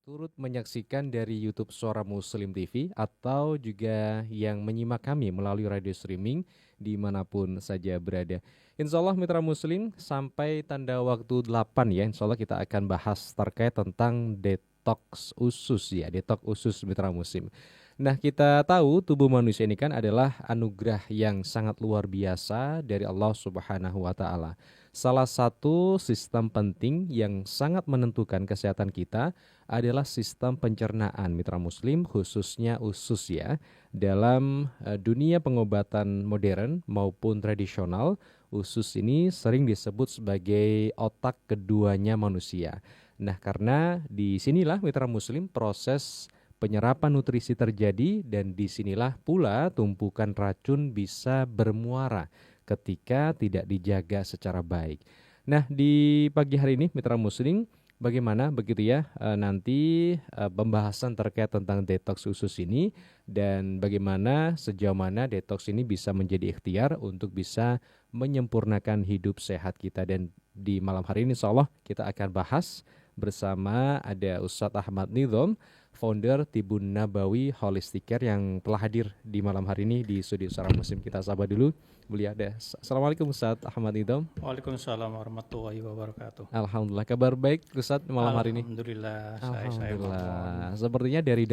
turut menyaksikan dari YouTube Suara Muslim TV atau juga yang menyimak kami melalui radio streaming dimanapun saja berada. Insya Allah Mitra Muslim sampai tanda waktu 8 ya, insya Allah kita akan bahas terkait tentang detox usus ya, detox usus Mitra Muslim. Nah, kita tahu tubuh manusia ini kan adalah anugerah yang sangat luar biasa dari Allah Subhanahu wa taala. Salah satu sistem penting yang sangat menentukan kesehatan kita adalah sistem pencernaan Mitra Muslim, khususnya usus ya. Dalam dunia pengobatan modern maupun tradisional, usus ini sering disebut sebagai otak keduanya manusia. Nah, karena disinilah Mitra Muslim proses penyerapan nutrisi terjadi dan disinilah pula tumpukan racun bisa bermuara ketika tidak dijaga secara baik. Nah, di pagi hari ini Mitra Muslim, bagaimana begitu ya nanti pembahasan terkait tentang detox usus ini dan bagaimana sejauh mana detox ini bisa menjadi ikhtiar untuk bisa menyempurnakan hidup sehat kita. Dan di malam hari ini insya Allah kita akan bahas bersama ada Ustadz Ahmad Nidhom, founder Tibun Nabawi Holistic Care yang telah hadir di malam hari ini di studio Suara Muslim. Kita sapa dulu beliau ada. Assalamualaikum Ustadz Ahmad Nidhom. Waalaikumsalam warahmatullahi wabarakatuh. Alhamdulillah, kabar baik Ustadz malam hari ini? Alhamdulillah. Alhamdulillah. Sepertinya dari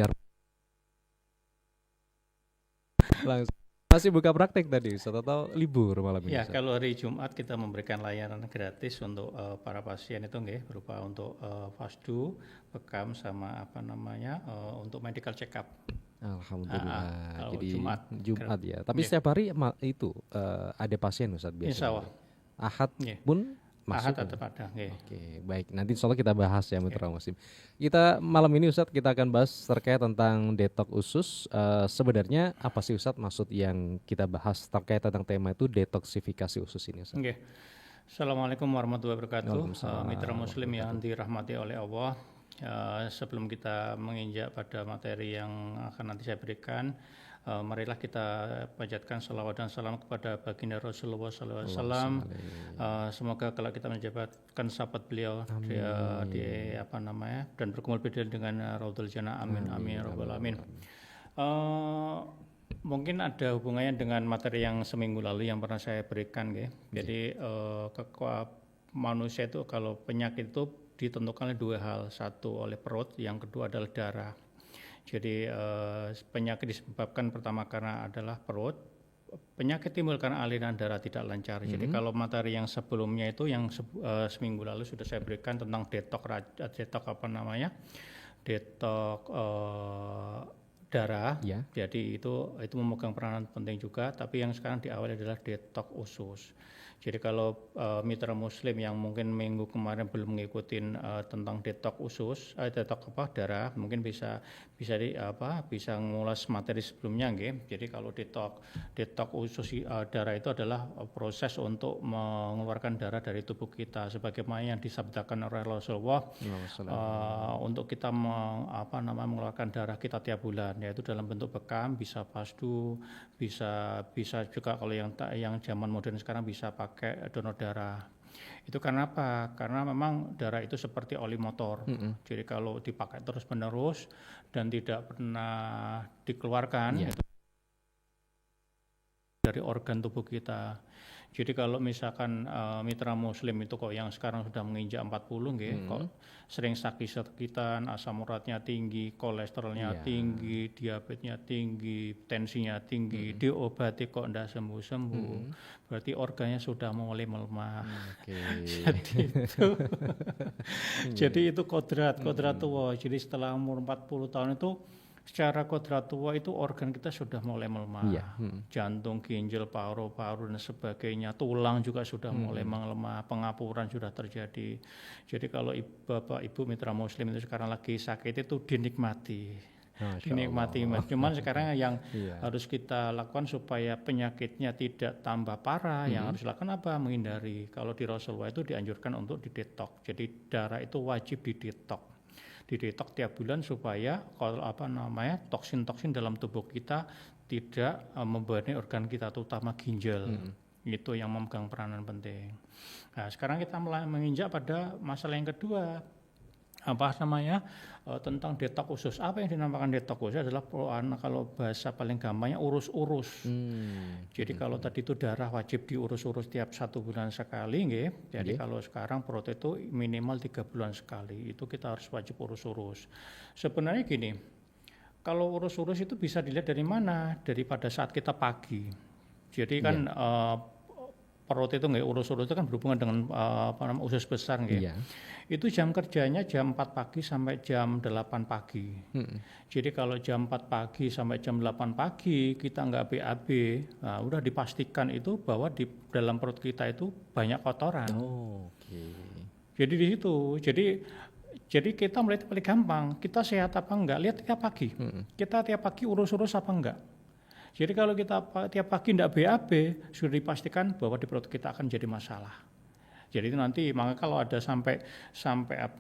langsung masih buka praktek tadi Ustadz atau libur malam ini? Ya, Ustadz? kalau hari Jumat kita memberikan layanan gratis untuk para pasien itu nggih, berupa untuk fasdu, bekam sama untuk medical check up. Alhamdulillah. Kalau Jadi Jumat ya. Tapi setiap hari itu ada pasien Ustadz biasanya. Insya Allah. Ahad Nggih. pun masuk. Ahad tetap ada. Nggih. Oke, baik. Nanti insya Allah kita bahas ya Mitra Muslim. Kita malam ini Ustadz kita akan bahas terkait tentang detox usus. Sebenarnya apa sih Ustadz maksud yang kita bahas terkait tentang tema itu detoksifikasi usus ini Ustadz? Nggih. Assalamualaikum warahmatullahi wabarakatuh. Waalaikumsalam Mitra Muslim yang dirahmati oleh Allah. Sebelum kita menginjak pada materi yang akan nanti saya berikan, marilah kita panjatkan salawat dan salam kepada baginda Rasulullah SAW. Semoga kalau kita menjabatkan sahabat beliau dan berkumpul bidal dengan Raudhul Jannah, amin amin rabbal alamin. Mungkin ada hubungannya dengan materi yang seminggu lalu yang pernah saya berikan, Jadi manusia itu kalau penyakit itu ditentukan oleh dua hal, satu oleh perut, yang kedua adalah darah. Jadi penyakit disebabkan pertama karena adalah perut, penyakit timbul karena aliran darah tidak lancar. Jadi kalau materi yang sebelumnya itu yang seminggu lalu sudah saya berikan tentang detox darah. Yeah. Jadi itu memegang peranan penting juga. Tapi yang sekarang diawali adalah detox usus. Jadi kalau mitra Muslim yang mungkin minggu kemarin belum mengikuti tentang detox usus, detox darah, mungkin bisa ngulas materi sebelumnya, nggih. Jadi kalau detox usus darah itu adalah proses untuk mengeluarkan darah dari tubuh kita, sebagaimana yang disabdakan oleh Rasulullah untuk kita mengeluarkan darah kita tiap bulan, yaitu dalam bentuk bekam, bisa fasdu, bisa juga kalau yang zaman modern sekarang bisa pakai donor darah. Itu karena apa? Karena memang darah itu seperti oli motor. Jadi kalau dipakai terus-menerus dan tidak pernah dikeluarkan itu dari organ tubuh kita. Jadi kalau misalkan mitra Muslim itu kok yang sekarang sudah menginjak 40 kok sering sakit-sakitan, asam uratnya tinggi, kolesterolnya tinggi, diabetesnya tinggi, tensinya tinggi, diobati kok tidak sembuh-sembuh, berarti organnya sudah mulai melemah. Jadi itu kodrat tua. Jadi setelah umur 40 tahun itu secara kodrat tua itu organ kita sudah mulai melemah. Jantung, ginjal, paru-paru dan sebagainya, tulang juga sudah mulai melemah, pengapuran sudah terjadi. Jadi kalau Bapak Ibu mitra Muslim itu sekarang lagi sakit itu dinikmati. Cuman sekarang yang harus kita lakukan supaya penyakitnya tidak tambah parah, yang harus dilakukan apa? Menghindari. Kalau di Rasulullah itu dianjurkan untuk didetox. Jadi darah itu wajib didetox tiap bulan supaya toksin-toksin dalam tubuh kita tidak membebani organ kita, terutama ginjal. Itu yang memegang peranan penting. Nah, sekarang kita mulai menginjak pada masalah yang kedua. tentang detok usus. Apa yang dinamakan detok usus adalah kalau bahasa paling gampangnya urus-urus. Jadi kalau tadi itu darah wajib diurus-urus tiap 1 bulan sekali, nggih. Jadi kalau sekarang protein itu minimal 3 bulan sekali. Itu kita harus wajib urus-urus. Sebenarnya gini, kalau urus-urus itu bisa dilihat dari mana? Daripada saat kita pagi. Jadi kan perut itu nggih, urus-urus itu kan berhubungan dengan usus besar nggih. Itu jam kerjanya jam 4 pagi sampai jam 8 pagi. Jadi kalau jam 4 pagi sampai jam 8 pagi kita nggak BAB, nah udah dipastikan itu bahwa di dalam perut kita itu banyak kotoran. Jadi di situ. Jadi kita melihat paling gampang, kita sehat apa enggak, lihat tiap pagi. Kita tiap pagi urus-urus apa enggak. Jadi kalau kita tiap pagi enggak BAB, sudah dipastikan bahwa di perut kita akan jadi masalah. Jadi itu nanti, maka kalau ada sampai sampai 2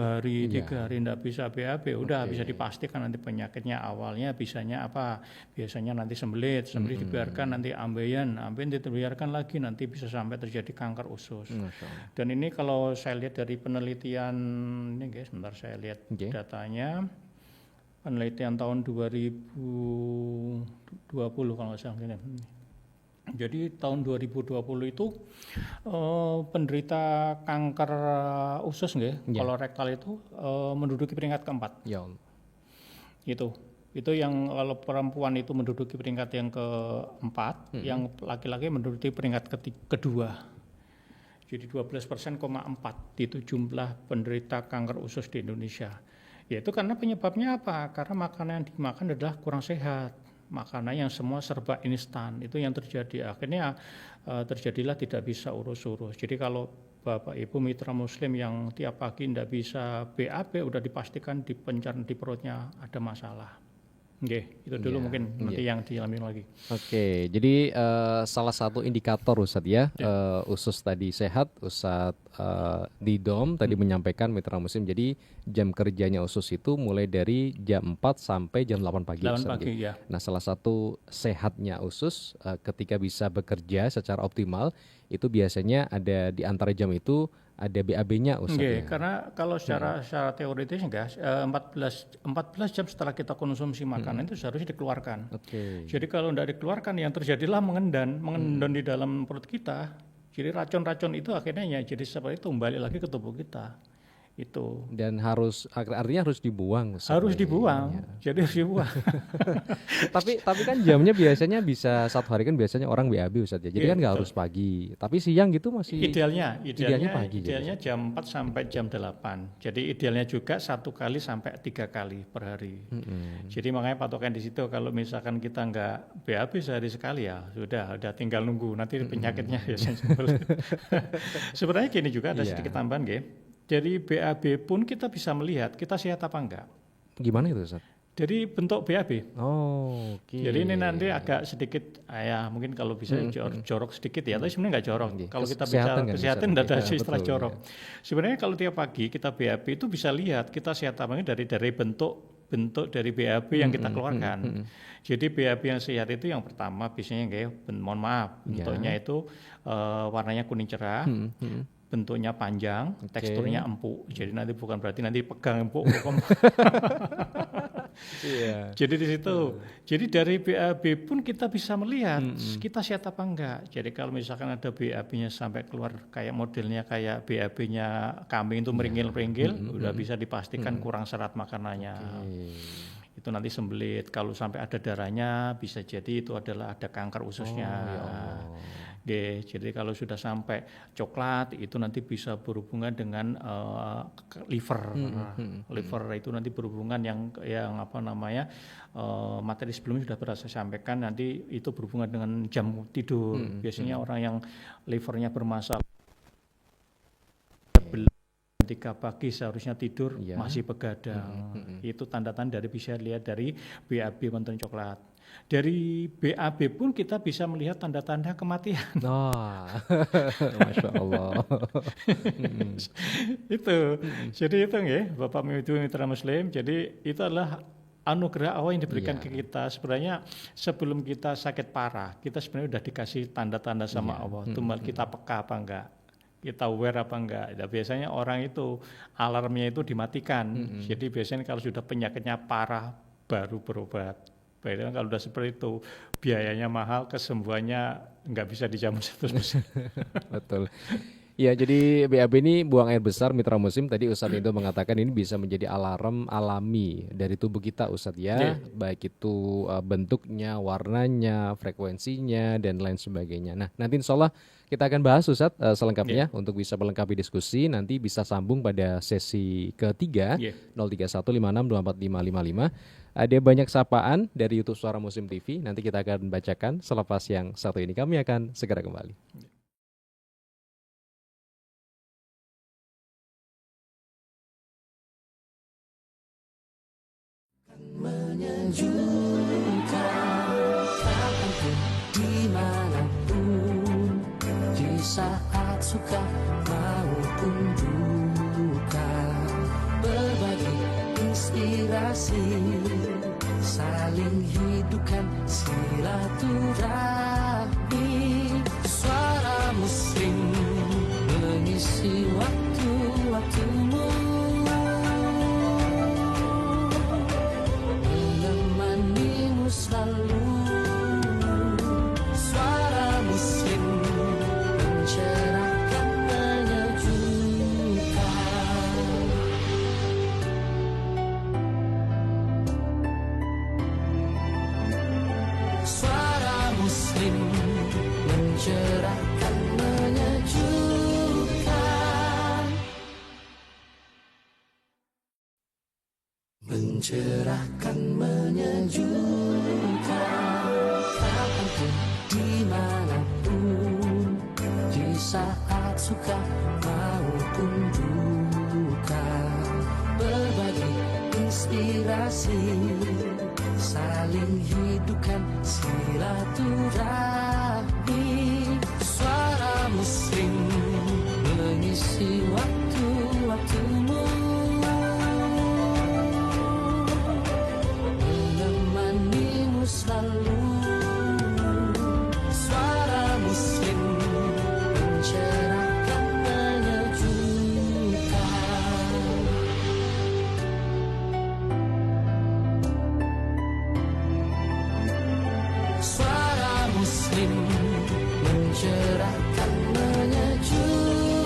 hari, 3 hari enggak bisa BAB, udah bisa dipastikan nanti penyakitnya awalnya bisanya apa? Biasanya nanti sembelit dibiarkan nanti ambeien dibiarkan lagi nanti bisa sampai terjadi kanker usus. Dan ini kalau saya lihat dari penelitian ini guys, sebentar saya lihat datanya. Penelitian tahun 2020 kalau nggak salah ini. Jadi tahun 2020 itu penderita kanker usus kolorektal itu menduduki peringkat keempat. Itu yang kalau perempuan itu menduduki peringkat yang keempat, yang laki-laki menduduki peringkat kedua. Jadi 12,4% itu jumlah penderita kanker usus di Indonesia. Yaitu karena penyebabnya apa? Karena makanan yang dimakan adalah kurang sehat. Makanan yang semua serba instan, itu yang terjadi. Akhirnya terjadilah tidak bisa urus-urus. Jadi kalau Bapak Ibu mitra muslim yang tiap pagi tidak bisa BAB, udah dipastikan di pencernaan di perutnya ada masalah. Oke, itu dulu mungkin nanti yang dialami lagi. Oke, jadi salah satu indikator Ustadz ya, usus tadi sehat, Ustadz Didom tadi menyampaikan mitra muslim, jadi jam kerjanya usus itu mulai dari jam 4 sampai jam 8 pagi. 8 pagi ya. Nah salah satu sehatnya usus ketika bisa bekerja secara optimal, itu biasanya ada di antara jam itu ada BAB-nya Ustadz ya. Karena kalau secara teoritis 14 jam setelah kita konsumsi makanan itu seharusnya dikeluarkan. Jadi kalau tidak dikeluarkan yang terjadilah mengendon di dalam perut kita. Jadi racun-racun itu akhirnya jadi seperti itu kembali lagi ke tubuh kita. Itu. Dan artinya harus dibuang. Harus dibuang. Jadi harus dibuang. tapi kan jamnya biasanya bisa satu hari kan biasanya orang BAB Ustadz ya. Jadi kan nggak harus pagi. Tapi siang gitu masih idealnya pagi. Idealnya jam 4 sampai jam 8. Jadi idealnya juga 1 kali sampai 3 kali per hari. Jadi makanya patokan di situ kalau misalkan kita nggak BAB sehari sekali ya sudah tinggal nunggu nanti penyakitnya biasanya. Sebenarnya gini juga ada sedikit tambahan Dari BAB pun kita bisa melihat kita sehat apa enggak. Gimana itu Ustaz? Dari bentuk BAB. Jadi ini nanti agak sedikit mungkin kalau bisa jorok sedikit ya, tapi sebenarnya nggak jorok. Kalau kita bicara kesehatan tidak ada istilah jorok. Sebenarnya kalau tiap pagi kita BAB itu bisa lihat kita sehat apa enggak dari bentuk dari BAB yang kita keluarkan. Jadi BAB yang sehat itu yang pertama biasanya bentuknya itu warnanya kuning cerah. Bentuknya panjang, teksturnya empuk. Jadi nanti bukan berarti nanti pegang empuk. Jadi di situ. Jadi dari BAB pun kita bisa melihat kita sehat apa enggak. Jadi kalau misalkan ada BAB-nya sampai keluar kayak modelnya kayak BAB-nya kambing itu meringil-meringil, udah bisa dipastikan kurang serat makanannya. Itu nanti sembelit. Kalau sampai ada darahnya bisa jadi itu adalah ada kanker ususnya. Jadi kalau sudah sampai coklat itu nanti bisa berhubungan dengan liver. Liver itu nanti berhubungan yang materi sebelumnya sudah pernah saya sampaikan, nanti itu berhubungan dengan jam tidur. Biasanya orang yang livernya bermasalah 3 pagi seharusnya tidur masih begadang. Itu tanda-tanda bisa lihat dari BAB bentuk coklat. Dari BAB pun kita bisa melihat tanda-tanda kematian. Masya Allah. Jadi itu Bapak Ibu mitra muslim. Jadi itu adalah anugerah Allah yang diberikan ke kita. Sebenarnya sebelum kita sakit parah, kita sebenarnya sudah dikasih tanda-tanda sama Allah. Tinggal kita peka apa enggak. kita aware apa enggak. Nah, biasanya orang itu alarmnya itu dimatikan. Jadi biasanya kalau sudah penyakitnya parah baru berobat. Bayangkan kalau udah seperti itu, biayanya mahal, kesembuhannya nggak bisa dijamin 100%. Betul. Ya, jadi BAB ini buang air besar mitra musim. Tadi Ustadz itu mengatakan ini bisa menjadi alarm alami dari tubuh kita Ustadz ya. Yeah. Baik itu bentuknya, warnanya, frekuensinya, dan lain sebagainya. Nah, nanti insya Allah kita akan bahas Ustadz selengkapnya untuk bisa melengkapi diskusi. Nanti bisa sambung pada sesi ketiga 0315624555. Ada banyak sapaan dari YouTube Suara Muslim TV. Nanti kita akan bacakan selepas yang satu ini. Kami akan segera kembali. Menyejukkan kapanpun, dimanapun, di saat suka maupun duka, berbagi inspirasi, saling hidupkan silaturahmi. Suara Muslim mengisi waktu-waktumu, selalu. Suara Muslim mencerahkan, menyejukkan. Suara Muslim mencerahkan, menyejukkan. Mencerahkan, menyejukkan, kapanpun, dimanapun, di saat suka maupun duka, berbagi inspirasi, saling hidupkan silaturahmi. Suara Muslim mengisi waktu-waktumu, selalu. Suara Muslim mencerahkan, menyejukkan. Suara Muslim mencerahkan, menyejukkan.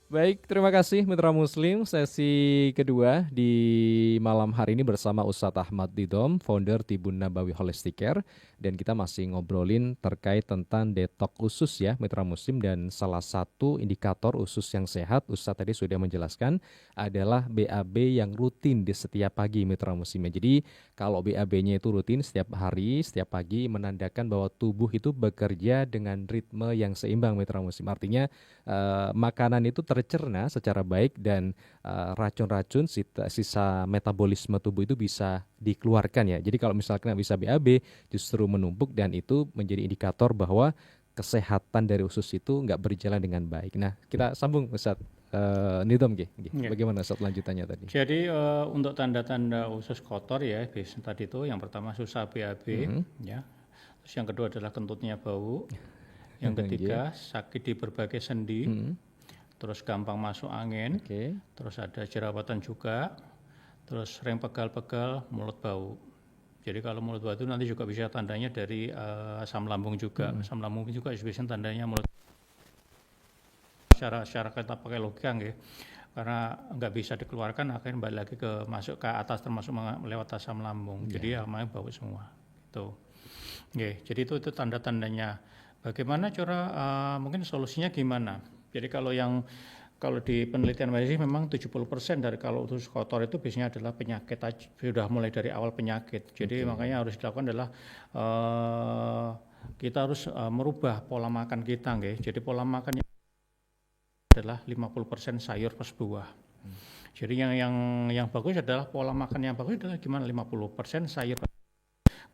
Baik, terima kasih Mitra Muslim. Sesi kedua di malam hari ini bersama Ustadz Ahmad Didom, founder Tibun Nabawi Holistic Care. Dan kita masih ngobrolin terkait tentang detok usus ya Mitra Muslim. Dan salah satu indikator usus yang sehat, Ustadz tadi sudah menjelaskan, adalah BAB yang rutin di setiap pagi Mitra Muslim. Jadi kalau BAB-nya itu rutin setiap hari, setiap pagi, menandakan bahwa tubuh itu bekerja dengan ritme yang seimbang Mitra Muslim. Artinya makanan itu tercerna secara baik dan racun-racun sisa metabolisme tubuh itu bisa dikeluarkan ya. Jadi kalau misalkan bisa BAB justru menumpuk dan itu menjadi indikator bahwa kesehatan dari usus itu nggak berjalan dengan baik. Nah, kita sambung Ustaz. Nidom, bagaimana Ustaz lanjutannya tadi? Jadi untuk tanda-tanda usus kotor ya, biasanya tadi itu yang pertama susah BAB, ya. Terus yang kedua adalah kentutnya bau. Yang ketiga sakit di berbagai sendi. Terus gampang masuk angin. Terus ada jerawatan juga. Terus sering pegal-pegal, mulut bau. Jadi kalau mulut bau itu nanti juga bisa tandanya dari asam lambung juga. Asam lambung juga biasanya tandanya mulut. Secara kita pakai logika ya, karena nggak bisa dikeluarkan akhirnya balik lagi masuk ke atas termasuk melewat asam lambung. Jadi ya namanya bau semua. Gitu. Jadi itu tanda-tandanya. Bagaimana cara mungkin solusinya gimana? Jadi kalau di penelitian medis memang 70% dari kalau usus kotor itu biasanya adalah penyakit, sudah mulai dari awal penyakit. Jadi makanya harus dilakukan adalah kita harus merubah pola makan kita, Jadi pola makannya adalah 50% sayur plus buah. Jadi yang bagus adalah pola makan yang bagus adalah gimana 50% sayur.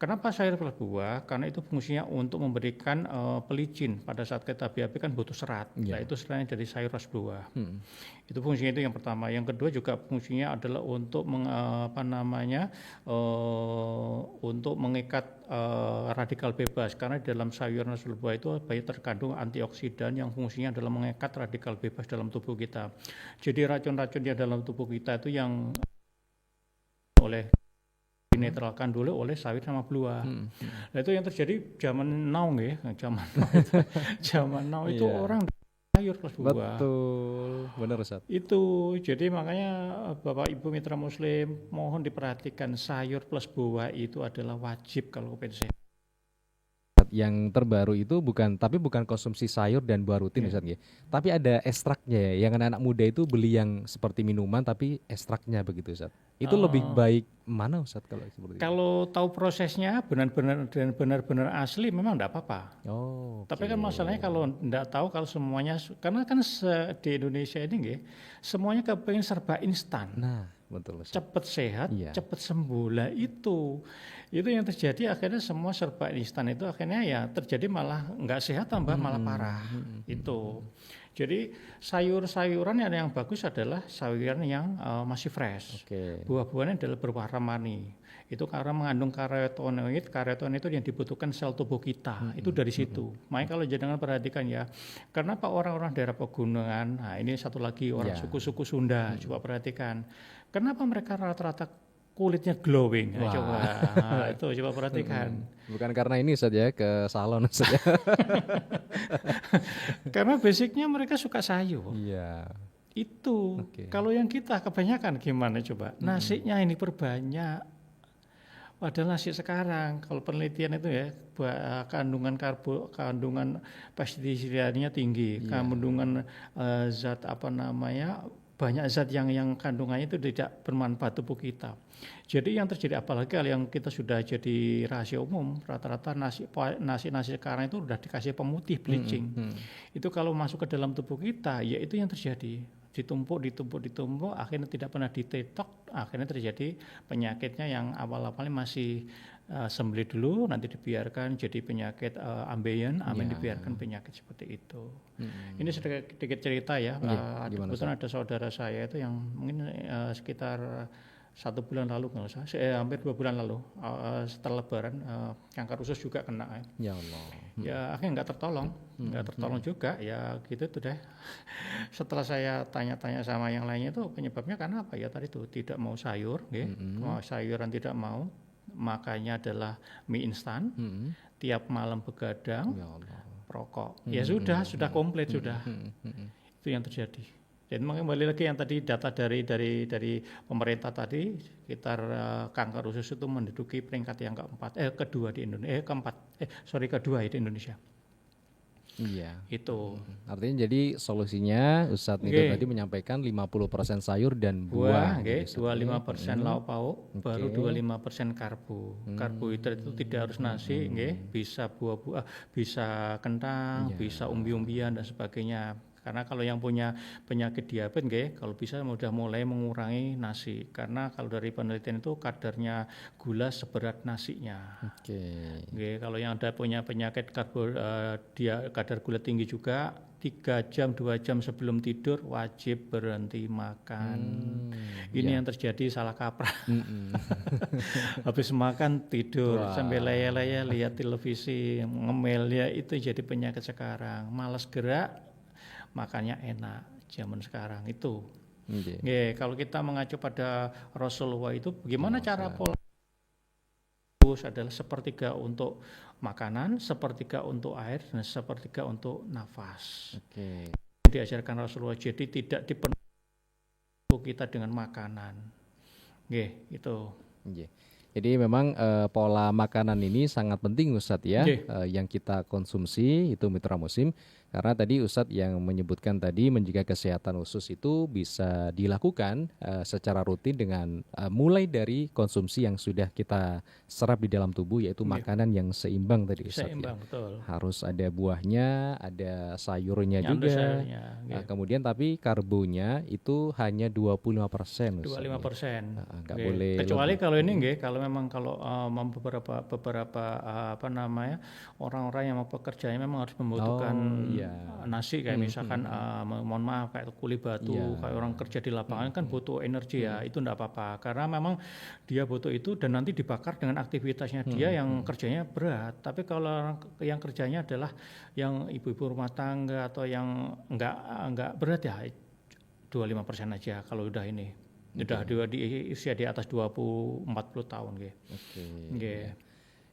Kenapa sayur plus buah? Karena itu fungsinya untuk memberikan pelicin pada saat kita BAB kan butuh serat. Nah itu seratnya dari sayur plus buah. Itu fungsinya itu yang pertama. Yang kedua juga fungsinya adalah untuk untuk mengikat radikal bebas. Karena di dalam sayur plus buah itu banyak terkandung antioksidan yang fungsinya adalah mengikat radikal bebas dalam tubuh kita. Jadi racun-racun yang dalam tubuh kita itu yang oleh dinetralkan dulu oleh sayur sama buah. Nah itu yang terjadi zaman now zaman now itu orang sayur plus buah. Betul, benar Ustaz. Itu jadi makanya Bapak Ibu mitra muslim mohon diperhatikan sayur plus buah itu adalah wajib kalau pengen sehat. Yang terbaru itu bukan konsumsi sayur dan buah rutin Ustaz ya. Tapi ada ekstraknya ya. Yang anak-anak muda itu beli yang seperti minuman tapi ekstraknya begitu Ustaz. Itu lebih baik mana Ustaz kalau seperti itu? Kalau tahu prosesnya benar-benar asli memang enggak apa-apa. Tapi kan masalahnya kalau enggak tahu kalau semuanya karena kan di Indonesia ini semuanya kepengen serba instan. Nah, betul. Cepat sehat, cepat sembuh. Lah itu yang terjadi akhirnya semua serba instan itu akhirnya ya terjadi malah enggak sehat tambah malah parah. Itu. Jadi sayur-sayuran yang bagus adalah sayuran yang masih fresh. Buah-buahan adalah berwarna-warni. Itu karena mengandung karotenoid. Karotenoid itu yang dibutuhkan sel tubuh kita. Itu dari situ. Makanya kalau jangan perhatikan ya, kenapa orang-orang daerah pegunungan, nah ini satu lagi orang suku-suku Sunda, coba perhatikan. Kenapa mereka rata-rata kulitnya glowing? Nah, coba perhatikan. Bukan karena ini saja ke salon saja. Karena basicnya mereka suka sayur. Itu. Kalau yang kita kebanyakan gimana coba? Nasinya ini perbanyak. Padahal nasi sekarang kalau penelitian itu ya kandungan pestisidanya tinggi, kandungan zat banyak zat yang kandungannya itu tidak bermanfaat tubuh kita. Jadi yang terjadi apalagi yang kita sudah jadi rahasia umum, rata-rata nasi sekarang itu sudah dikasih pemutih bleaching. Itu kalau masuk ke dalam tubuh kita, ya itu yang terjadi. Ditumpuk, akhirnya tidak pernah ditetok, akhirnya terjadi penyakitnya yang awal-awalnya masih sembelih dulu, nanti dibiarkan jadi penyakit ambeien, dibiarkan penyakit seperti itu. Ini sedikit cerita ya, kebetulan ada saudara saya itu yang mungkin sekitar 1 bulan lalu hampir 2 bulan lalu setelah Lebaran kanker usus juga kena ya Allah. Ya akhirnya nggak tertolong juga ya gitu tuh deh. Setelah saya tanya-tanya sama yang lainnya itu penyebabnya karena apa ya tadi itu tidak mau sayur, sayuran tidak mau, makanya adalah mie instan, tiap malam begadang, perokok. Ya sudah komplit sudah. Itu yang terjadi. Dan kembali lagi yang tadi data dari pemerintah tadi sekitar kanker usus itu menduduki peringkat yang kedua di Indonesia, kedua di Indonesia. Iya. Itu. Artinya jadi solusinya Ustadz Nidom tadi menyampaikan 50% sayur dan buah. 25% lauk pauk, baru 25% karbo. Karbohidrat itu tidak harus nasi, bisa buah-buah, bisa kentang, bisa umbi-umbian dan sebagainya. Karena kalau yang punya penyakit diabetes nggih, kalau bisa udah mulai mengurangi nasi. Karena kalau dari penelitian itu kadarnya gula seberat nasinya. Nggih, kalau yang ada punya penyakit kadar gula tinggi juga 3 jam 2 jam sebelum tidur wajib berhenti makan. Ini yang terjadi salah kaprah. Habis makan tidur sampai leye-leye lihat televisi, ngemil ya, itu jadi penyakit sekarang. Malas gerak, makannya enak zaman sekarang itu. Kalau kita mengacu pada Rasulullah itu bagaimana cara pola adalah sepertiga untuk makanan, sepertiga untuk air, dan sepertiga untuk nafas. Diajarkan Rasulullah, jadi tidak dipenuhi kita dengan makanan. Itu. Jadi memang pola makanan ini sangat penting Ustadz ya, yang kita konsumsi itu Mitra Muslim. Karena tadi Ustadz yang menyebutkan tadi menjaga kesehatan usus itu bisa dilakukan secara rutin dengan mulai dari konsumsi yang sudah kita serap di dalam tubuh, yaitu makanan yang seimbang tadi Ustadz. Seimbang, betul. Harus ada buahnya, ada sayurnya juga. Kemudian tapi karbonya itu hanya 25%. 25%. Nggak boleh. Kecuali kalau ini kalau memang beberapa orang-orang yang mau pekerjanya memang harus membutuhkan nasi, kayak misalkan mohon maaf kayak kuli batu, kayak orang kerja di lapangan kan butuh energi ya, itu enggak apa-apa karena memang dia butuh itu dan nanti dibakar dengan aktivitasnya dia yang kerjanya berat. Tapi kalau orang yang kerjanya adalah yang ibu-ibu rumah tangga atau yang enggak berat ya 25% aja kalau udah ini. Udah di usia di atas 20-40 tahun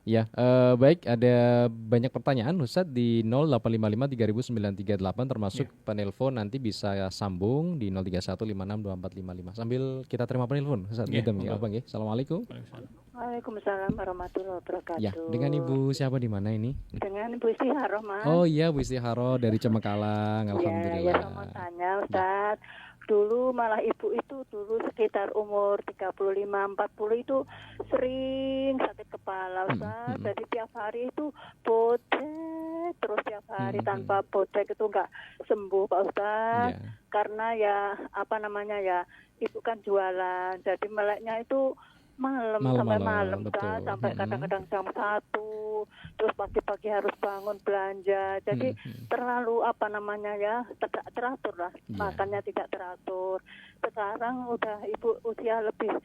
Ya, baik, ada banyak pertanyaan Ustadz di 0855 300938 termasuk penelpon nanti bisa sambung di 0315624455. Sambil kita terima penelpon Ustadz. Assalamualaikum. Waalaikumsalam warahmatullahi wabarakatuh. Ya, dengan Ibu siapa di mana ini? Dengan Bu Istiharoh, Mas. Oh iya, Bu Istiharoh dari Cemekalang. Alhamdulillah. Ya, saya mau tanya Ustadz. Dulu malah ibu itu sekitar umur 35-40 itu sering sakit kepala Ustaz. Jadi tiap hari itu bodek terus tiap hari tanpa bodek itu enggak sembuh Pak Ustaz. Karena ibu kan jualan. Jadi meleknya itu malam sampai malam sampai kadang-kadang jam 1, terus pagi-pagi harus bangun belanja. Jadi terlalu tidak teratur lah, makannya tidak teratur. Sekarang udah ibu usia lebih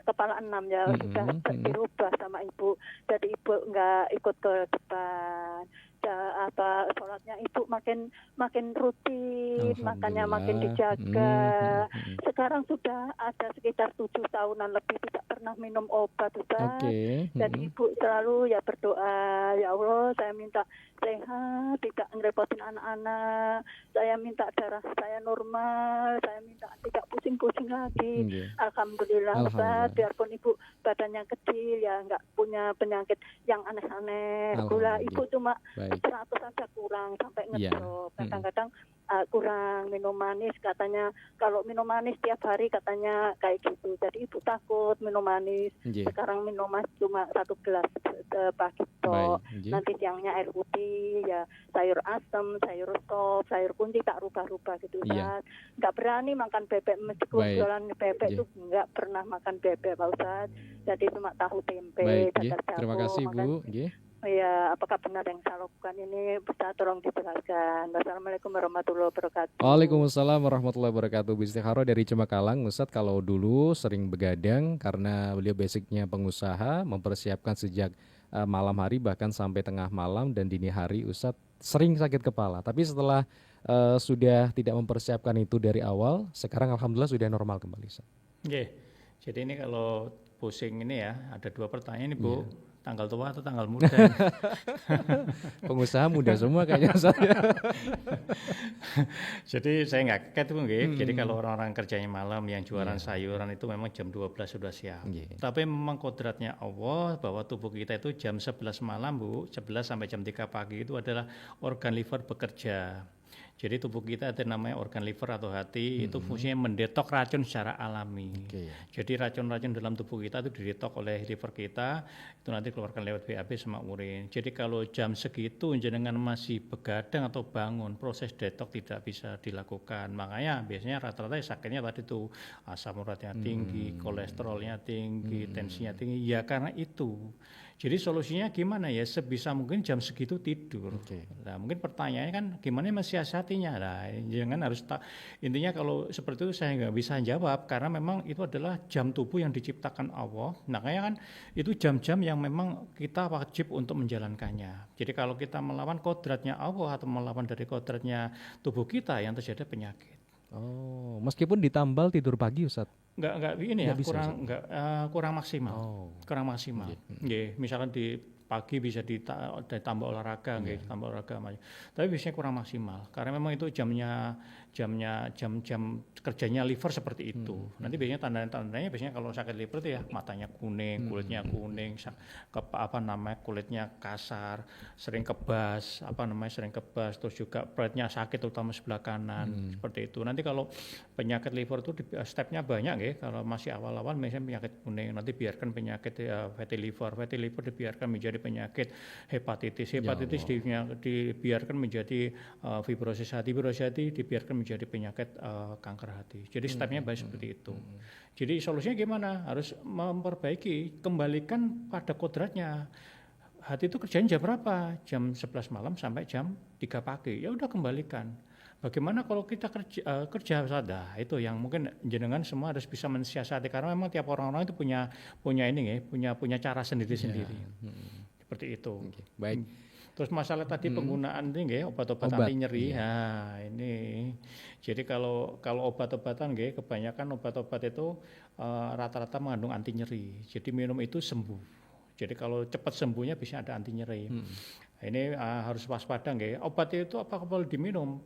kepala 6 ya, sudah dirubah sama ibu. Jadi ibu nggak ikut ke depan. Sholatnya ibu makin rutin, makannya makin dijaga. Sekarang sudah ada sekitar 7 tahunan lebih tidak pernah minum obat Ustaz. Jadi ibu selalu ya berdoa, ya Allah saya minta sehat, tidak ngerepotin anak-anak, saya minta darah saya normal, saya minta tidak pusing-pusing lagi. Alhamdulillah Ustaz, biarpun ibu badannya kecil ya nggak punya penyakit yang aneh-aneh. Gula ibu cuma 100 saja kurang sampai ngedrop. Kadang-kadang kurang minum manis, katanya kalau minum manis tiap hari katanya kayak gitu. Jadi ibu takut minum manis. Sekarang minum manis cuma 1 gelas pagi tok. Nanti siangnya air putih, ya sayur asem, sayur sop, sayur kunci tak rubah-rubah gitu Ustaz. Nggak berani makan bebek, meskipun jualan bebek itu nggak pernah makan bebek Pak Ustaz. Jadi cuma tahu tempe, dadar jagung. Terima kasih Bu. Ya, apakah benar yang saya lakukan ini? Bisa tolong dijelaskan. Wassalamualaikum warahmatullahi wabarakatuh. Waalaikumsalam warahmatullahi wabarakatuh. Bu Istiharoh dari Cemekalang. Ustadz kalau dulu sering begadang karena beliau basicnya pengusaha, mempersiapkan sejak malam hari bahkan sampai tengah malam dan dini hari Ustadz sering sakit kepala. Tapi setelah sudah tidak mempersiapkan itu dari awal, sekarang alhamdulillah sudah normal kembali Ustadz. Jadi ini kalau pusing ini ya, ada 2 pertanyaan ini Bu. Tanggal tua atau tanggal muda? Pengusaha muda semua kayaknya saya. Jadi saya nggak kaget Bu. Jadi kalau orang-orang kerjanya malam yang jualan sayuran itu memang jam 12 sudah siap. Tapi memang kodratnya Allah bahwa tubuh kita itu jam 11 malam Bu, 11 sampai jam 3 pagi itu adalah organ liver bekerja. Jadi tubuh kita ada namanya organ liver atau hati, itu fungsinya mendetok racun secara alami. Jadi racun-racun dalam tubuh kita itu didetok oleh liver kita, itu nanti keluarkan lewat BAB sama urin. Jadi kalau jam segitu jenengan masih begadang atau bangun, proses detok tidak bisa dilakukan. Makanya biasanya rata-rata sakitnya tadi tuh asam uratnya tinggi, kolesterolnya tinggi, tensinya tinggi. Ya karena itu. Jadi solusinya gimana ya? Sebisa mungkin jam segitu tidur. Nah, mungkin pertanyaannya kan gimana mensiasatinya? Nah, jangan harus intinya kalau seperti itu saya nggak bisa jawab karena memang itu adalah jam tubuh yang diciptakan Allah. Makanya kan itu jam-jam yang memang kita wajib untuk menjalankannya. Jadi kalau kita melawan kodratnya Allah atau melawan dari kodratnya tubuh kita yang terjadi penyakit. Oh, meskipun ditambal tidur pagi Ustaz. Enggak ini ya, bisa, kurang maksimal. Kurang maksimal. Misalkan di pagi bisa ditambah olahraga, ditambah olahraga. Tapi biasanya kurang maksimal karena memang itu jam kerjanya liver seperti itu. Nanti biasanya tanda-tandanya biasanya kalau sakit liver itu ya matanya kuning, kulitnya kuning, kulitnya kasar, sering kebas, terus juga perutnya sakit terutama sebelah kanan, seperti itu. Nanti kalau penyakit liver itu stepnya banyak ya. Kalau masih awal-awal misalnya penyakit kuning, nanti biarkan penyakit fatty liver dibiarkan menjadi penyakit hepatitis dibiarkan menjadi fibrosis hati dibiarkan menjadi penyakit kanker hati. Jadi stepnya banyak seperti itu. Jadi solusinya gimana? Harus memperbaiki, kembalikan pada kodratnya. Hati itu kerjanya jam berapa? Jam 11 malam sampai jam 3 pagi. Ya udah kembalikan. Bagaimana kalau kita kerja sadar? Itu yang mungkin jenengan semua harus bisa mensiasati karena memang tiap orang-orang itu punya cara sendiri-sendiri. Seperti itu. Baik. Terus masalah tadi penggunaan ini obat-obat anti nyeri. Nah, ini. Jadi kalau obat-obatan kebanyakan obat-obat itu rata-rata mengandung anti nyeri. Jadi minum itu sembuh. Jadi kalau cepat sembuhnya bisa ada anti nyeri. Ini harus waspada Obat itu apa boleh diminum?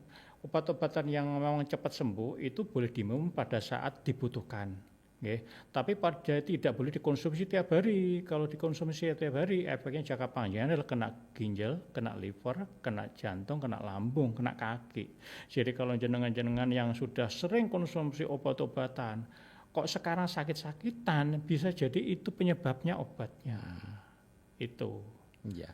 Obat-obatan yang memang cepat sembuh itu boleh diminum pada saat dibutuhkan. Tapi tidak boleh dikonsumsi tiap hari. Kalau dikonsumsi tiap hari, efeknya jangka panjang adalah kena ginjal, kena liver, kena jantung, kena lambung, kena kaki. Jadi kalau jenengan-jenengan yang sudah sering konsumsi obat-obatan, kok sekarang sakit-sakitan, bisa jadi itu penyebabnya obatnya. Itu. Iya.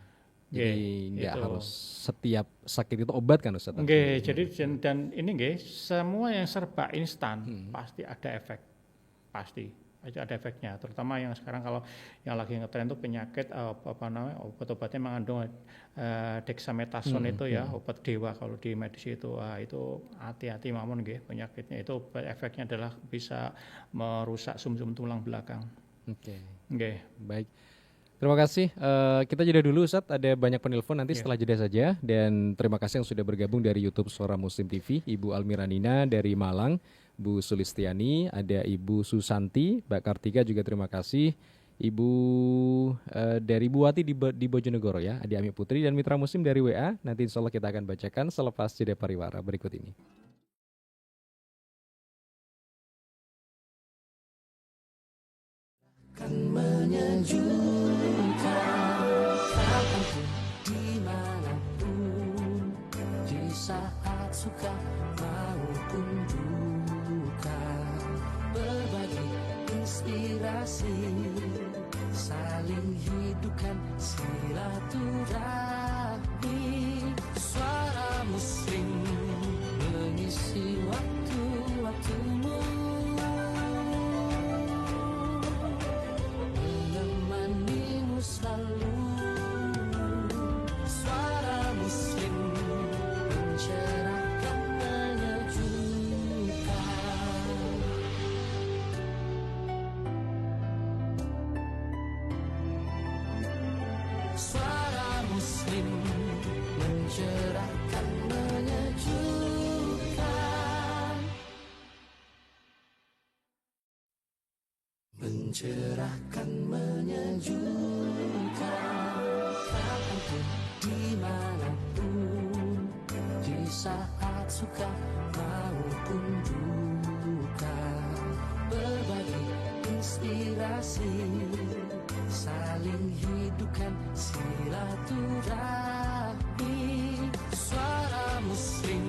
Jadi nggak harus setiap sakit itu obat kan Ustaz? Jadi dan ini semua yang serba instan pasti ada efek, pasti ada efeknya. Terutama yang sekarang kalau yang lagi ngetren itu penyakit obat-obatnya mengandung dexamethasone itu ya, obat dewa kalau di medis itu. Itu hati-hati mawon penyakitnya itu efeknya adalah bisa merusak sumsum tulang belakang. Baik. Terima kasih. Kita jeda dulu Ustadz, ada banyak penelpon nanti setelah jeda saja. Dan terima kasih yang sudah bergabung dari YouTube Suara Muslim TV, Ibu Almiranina dari Malang, Bu Sulistiani, ada Ibu Susanti, Mbak Kartika juga terima kasih. Ibu dari Bu Wati di Bojonegoro ya, Adi Ami Putri dan Mitra Muslim dari WA. Nanti insya Allah kita akan bacakan selepas jeda pariwara berikut ini. Akan menyejukkan kapanpun, dimanapun, di saat suka maupun duka, berbagi inspirasi, saling hidupkan silaturahmi. Suara Muslim mengisi waktu-waktumu, selalu. Suara Muslim mencerahkan, menyejukkan. Suara Muslim mencerahkan, menyejukkan. Mencerahkan, menyejukkan, kapanpun, dimanapun, di saat suka maupun duka, berbagi inspirasi, saling hidupkan silaturahmi. Suara Muslim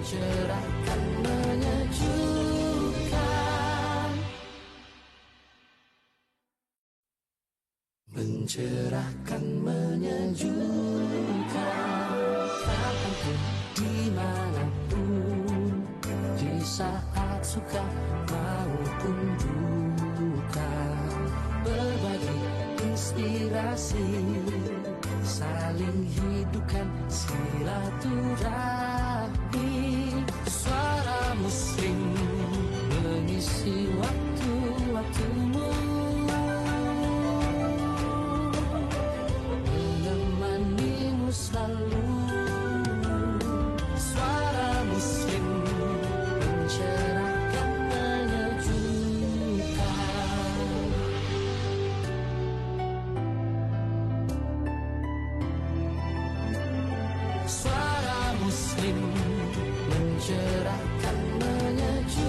mencerahkan, menyejukkan, mencerahkan, menyejukkan. Kapanpun, dimanapun, di saat suka maupun duka, berbagi inspirasi, saling hidupkan silaturahmi. Suara Muslim mengisi waktu-waktumu, menemanimu selalu. Suara Muslim mencerahkan, menyejukkan. Suara Muslim mencerahkan, menyejukkan.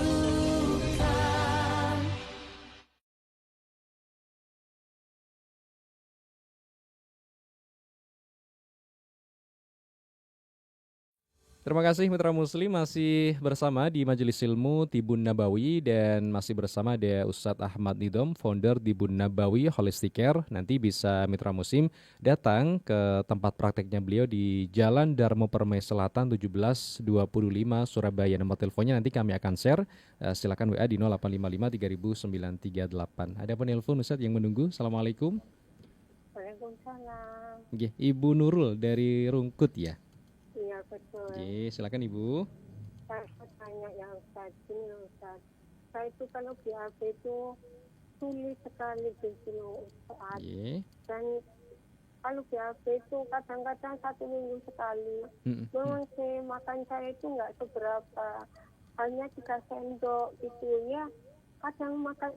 Terima kasih Mitra Muslim, masih bersama di Majelis Ilmu Tibun Nabawi dan masih bersama ada Ustadz Ahmad Nidom, founder Tibun Nabawi Holistic Care. Nanti bisa Mitra Muslim datang ke tempat prakteknya beliau di Jalan Darmo Permai Selatan 1725 Surabaya. Nomor teleponnya nanti kami akan share. Silakan WA di 0855 3938. Ada penelpon Ustadz yang menunggu. Assalamualaikum. Waalaikumsalam. Oke, Ibu Nurul dari Rungkut ya. Iya betul. Oke, silakan Ibu. Saya mau tanya ya Ustaz, ini loh Ustaz. Saya itu kalau BAB itu sulit sekali gitu loh Ustaz. Oke. Dan kalau BAB itu kadang-kadang 1 minggu sekali. Memang sih makan saya itu nggak seberapa, hanya 3 sendok gitu ya. Kadang makan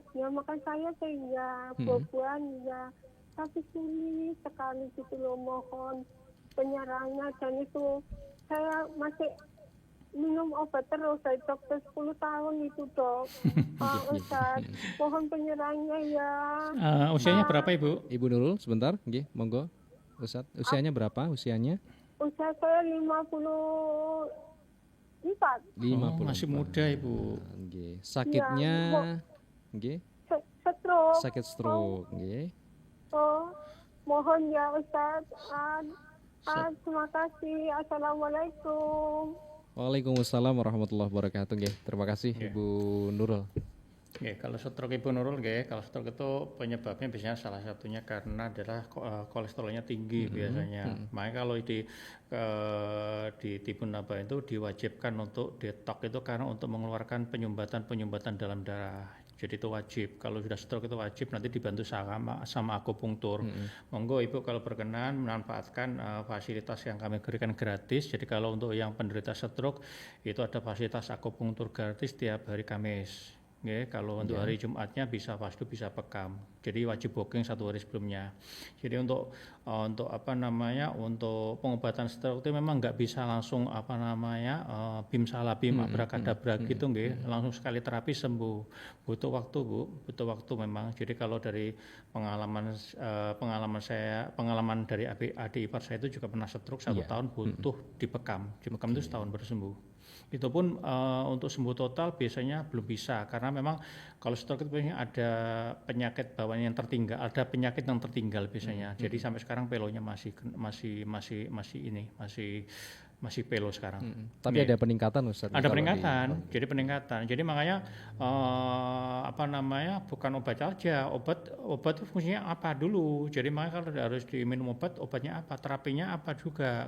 saya ya, buah-buahan ya. Tapi sulit sekali gitu loh, mohon penyerangnya. Dan itu saya masih minum obat terus dari dokter 10 tahun itu dok. Pak Ustadz, mohon penyerangnya ya. Usianya berapa Ibu? Ibu Nurul, sebentar, nggih, monggo. Ustadz, usianya berapa? Usianya? Usia saya 54. 54. Masih muda Ibu. Nggih. Sakitnya nggih, Stroke. sakit stroke, nggih. Mohon ya Ustadz. Terima kasih. Assalamualaikum. Waalaikumsalam warahmatullahi wabarakatuh. Nggih. Terima kasih Ibu Nurul. Kalau stroke Ibu Nurul, kalau stroke itu penyebabnya biasanya salah satunya karena adalah kolesterolnya tinggi biasanya. Makanya kalau di Tibun Nabawi itu diwajibkan untuk detox itu karena untuk mengeluarkan penyumbatan dalam darah. Jadi itu wajib. Kalau sudah stroke itu wajib, nanti dibantu sama akupunktur. Monggo Ibu kalau berkenan memanfaatkan fasilitas yang kami berikan gratis. Jadi kalau untuk yang penderita stroke itu ada fasilitas akupunktur gratis tiap hari Kamis. Kalau untuk hari Jumatnya bisa Pasdu, bisa Pekam. Jadi wajib booking 1 hari sebelumnya. Jadi untuk untuk pengobatan stroke itu memang nggak bisa langsung bim salabim abrakadabra gitu, langsung sekali terapi sembuh. Butuh waktu Bu, butuh waktu memang. Jadi kalau dari pengalaman dari adik ipar saya itu juga pernah stroke 1 tahun butuh di Pekam itu setahun baru sembuh. Itu pun untuk sembuh total biasanya belum bisa karena memang kalau stroke itu biasanya ada penyakit bawaan yang tertinggal, ada penyakit yang tertinggal biasanya. Jadi sampai sekarang pelonya masih pelo sekarang. Tapi ada peningkatan Ustaz. Ada peningkatan. Jadi peningkatan. Jadi makanya bukan obat saja. Obat itu fungsinya apa dulu. Jadi makanya kalau harus diminum obatnya apa, terapinya apa juga.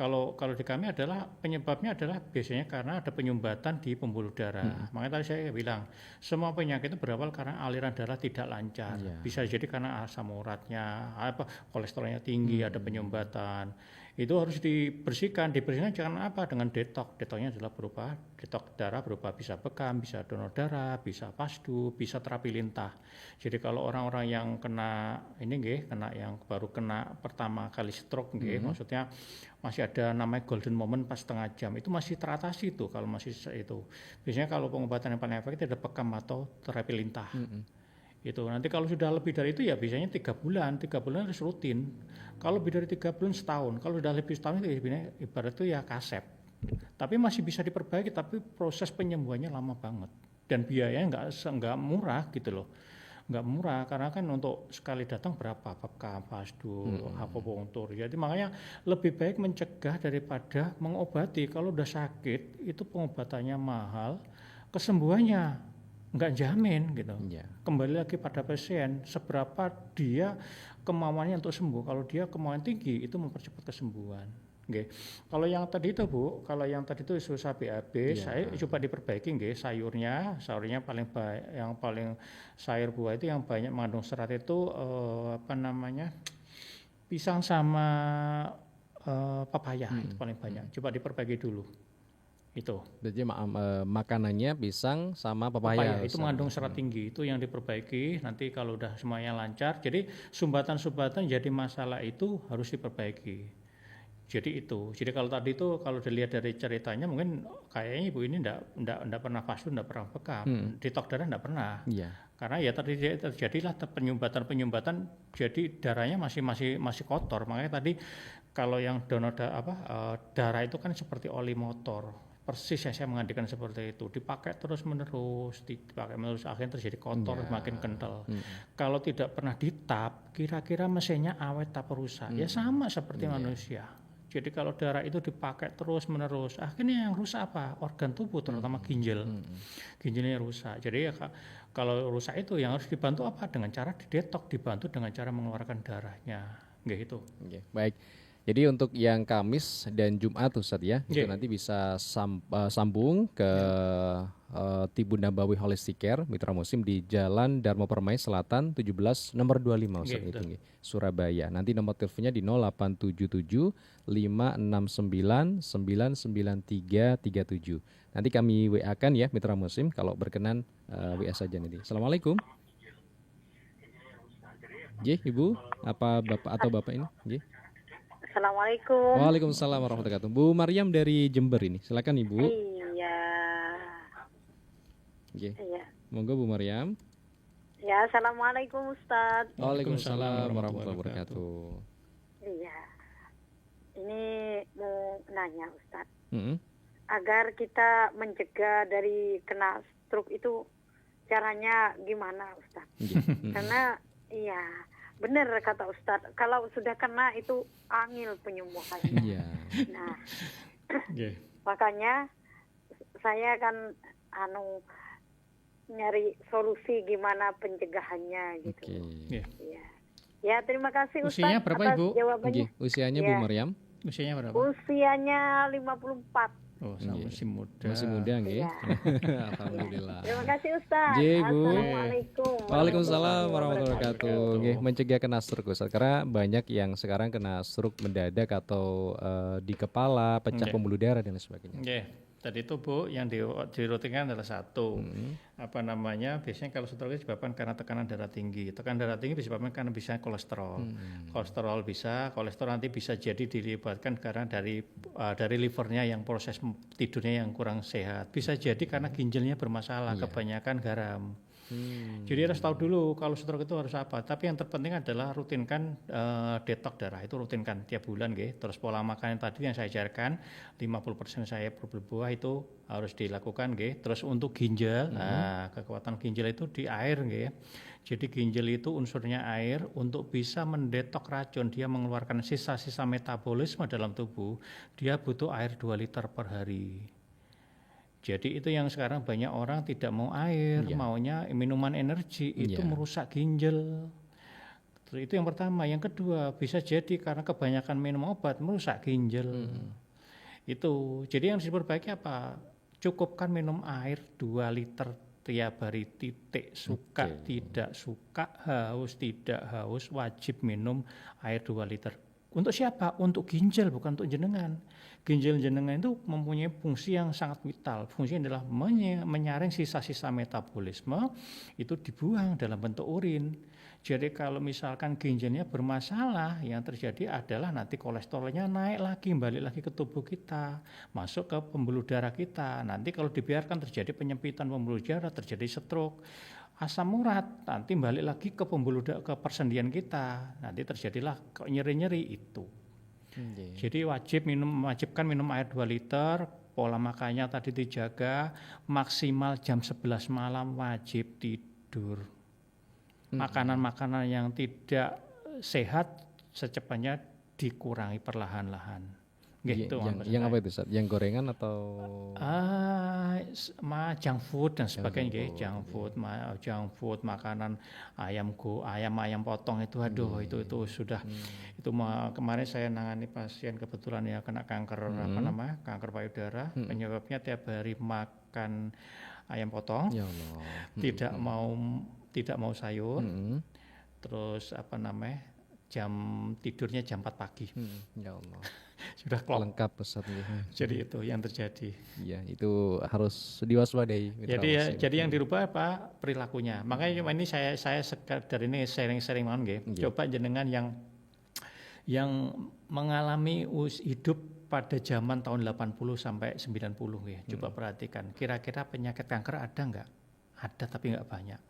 Kalau di kami adalah penyebabnya adalah biasanya karena ada penyumbatan di pembuluh darah. Makanya tadi saya bilang semua penyakit itu berawal karena aliran darah tidak lancar. Bisa jadi karena asam uratnya, kolesterolnya tinggi, ada penyumbatan. Itu harus dibersihkan jangan apa dengan detox. Detoxnya adalah berupa detox darah, berupa bisa bekam, bisa donor darah, bisa pasdu, bisa terapi lintah. Jadi kalau orang-orang yang kena yang baru kena pertama kali stroke maksudnya masih ada namanya golden moment pas setengah jam, itu masih teratasi tuh kalau masih itu. Biasanya kalau pengobatan yang paling efektif ada bekam atau terapi lintah. Itu nanti kalau sudah lebih dari itu ya biasanya 3 bulan harus rutin. Kalau lebih dari 3 bulan setahun, kalau sudah lebih setahun itu ibarat itu ya kasep. Tapi masih bisa diperbaiki, tapi proses penyembuhannya lama banget dan biayanya nggak murah gitu loh. Nggak murah karena kan untuk sekali datang berapa bekam, pasdu, akupunktur. Jadi makanya lebih baik mencegah daripada mengobati. Kalau udah sakit itu pengobatannya mahal, kesembuhannya nggak jamin gitu. Kembali lagi pada pasien, seberapa dia kemauannya untuk sembuh. Kalau dia kemauan tinggi itu mempercepat kesembuhan. Nggih. Kalau yang tadi itu Bu, kalau yang tadi itu susah BAB, saya coba diperbaiki nggih sayurnya paling baik, yang paling sayur buah itu yang banyak mengandung serat itu pisang sama pepaya itu paling banyak. Coba diperbaiki dulu. Itu. Berarti makanannya pisang sama pepaya. Itu mengandung serat tinggi, itu yang diperbaiki. Nanti kalau udah semuanya lancar, jadi sumbatan-sumbatan jadi masalah itu harus diperbaiki. Jadi itu. Jadi kalau tadi itu kalau dilihat dari ceritanya mungkin kayaknya ibu ini enggak pernah fasdu, enggak pernah bekam. Ditok darah enggak pernah. Karena ya tadi terjadilah penyumbatan jadi darahnya masih kotor. Makanya tadi kalau yang donor darah itu kan seperti oli motor. Persis yang saya mengandalkan seperti itu, dipakai terus menerus akhirnya terjadi kotor, makin kental. Kalau tidak pernah ditap, kira-kira mesinnya awet tak rusak. Ya sama seperti manusia. Jadi kalau darah itu dipakai terus menerus, akhirnya yang rusak apa? Organ tubuh, terutama ginjal. Ginjalnya rusak. Jadi ya kalau rusak itu yang harus dibantu apa? Dengan cara didetok, dibantu dengan cara mengeluarkan darahnya. Gitu. Baik. Jadi untuk yang Kamis dan Jumat Ustadz ya, itu nanti bisa sambung ke Tibun Nabawi Holistic Care Mitra Muslim di Jalan Darmo Permai Selatan 17 nomor 25 Ustadz itu Surabaya. Nanti nomor teleponnya di 0877 569 99337. Nanti kami WA-kan ya Mitra Muslim, kalau berkenan WA saja nanti. Assalamualaikum. Ibu, apa Bapak atau Bapak ini? Assalamualaikum. Waalaikumsalam warahmatullahi wabarakatuh. Bu Maryam dari Jember ini. Silakan Ibu. Iya. Monggo Bu Maryam. Ya, assalamualaikum Ustadz. Waalaikumsalam warahmatullahi wabarakatuh. Iya. Ini mau nanya Ustadz. Agar kita mencegah dari kena stroke itu caranya gimana Ustadz? Karena benar kata Ustadz, kalau sudah kena itu angil penyembuhannya. Nah, makanya saya kan nyari solusi gimana pencegahannya gitu. Ya, terima kasih Ustadz. Usianya berapa atas Ibu? Jawabannya. Usianya Bu Maryam? Usianya berapa? Usianya 54. Oh, masih muda. Masih muda nggih. Alhamdulillah. Terima kasih Ustaz. Bu. Assalamualaikum. Waalaikumsalam warahmatullahi wabarakatuh. Nggih, mencegah kena stroke Ustaz. Karena banyak yang sekarang kena stroke mendadak atau di kepala, pecah pembuluh darah dan sebagainya. Tadi itu Bu yang dirutinkan adalah satu biasanya kalau stroke disebabkan karena tekanan darah tinggi. Tekanan darah tinggi disebabkan karena bisa kolesterol. Kolesterol nanti bisa jadi dilibatkan karena dari livernya yang proses tidurnya yang kurang sehat. Bisa jadi karena ginjalnya bermasalah, kebanyakan garam. Jadi harus tahu dulu kalau stroke itu harus apa. Tapi yang terpenting adalah rutinkan detok darah, itu rutinkan tiap bulan nggih. Terus pola makan yang tadi yang saya ajarkan 50% saya berbuah itu harus dilakukan nggih. Terus untuk ginjal, kekuatan ginjal itu di air nggih. Jadi ginjal itu unsurnya air, untuk bisa mendetok racun, dia mengeluarkan sisa-sisa metabolisme dalam tubuh, dia butuh air 2 liter per hari. Jadi itu yang sekarang banyak orang tidak mau air, maunya minuman energi, itu merusak ginjal. Itu yang pertama. Yang kedua, bisa jadi karena kebanyakan minum obat merusak ginjal. Itu. Jadi yang diperbaiki apa? Cukupkan minum air 2 liter tiap hari, titik. Suka tidak suka, haus tidak haus, wajib minum air 2 liter. Untuk siapa? Untuk ginjal, bukan untuk jenengan. Ginjal jenengan itu mempunyai fungsi yang sangat vital. Fungsinya adalah menyaring sisa-sisa metabolisme, itu dibuang dalam bentuk urin. Jadi kalau misalkan ginjalnya bermasalah, yang terjadi adalah nanti kolesterolnya naik lagi, balik lagi ke tubuh kita, masuk ke pembuluh darah kita. Nanti kalau dibiarkan terjadi penyempitan pembuluh darah, terjadi stroke. Asam urat nanti balik lagi ke pembuluh ke persendian kita, nanti terjadilah nyeri-nyeri itu. Jadi wajibkan minum air 2 liter, pola makannya tadi dijaga, maksimal jam 11 malam wajib tidur. Makanan-makanan yang tidak sehat secepatnya dikurangi perlahan-lahan. Gitu, yang apa itu, Ustaz? Yang gorengan atau junk food dan sebagainya, junk food, makanan ayam potong itu, itu sudah itu kemarin saya nangani pasien kebetulan ya kena kanker kanker payudara, penyebabnya tiap hari makan ayam potong, ya Allah. tidak mau sayur, terus jam tidurnya jam 4 pagi. Ya Allah. Sudah lengkap Ustaz. Jadi itu yang terjadi. Iya, itu harus diwaspadai. Jadi yang dirubah apa? Perilakunya. Makanya ini saya sekadar ini sharing-sharing mohon nggih. Coba jenengan yang mengalami hidup pada zaman tahun 80 sampai 90 ya. Coba perhatikan, kira-kira penyakit kanker ada enggak? Ada tapi enggak banyak.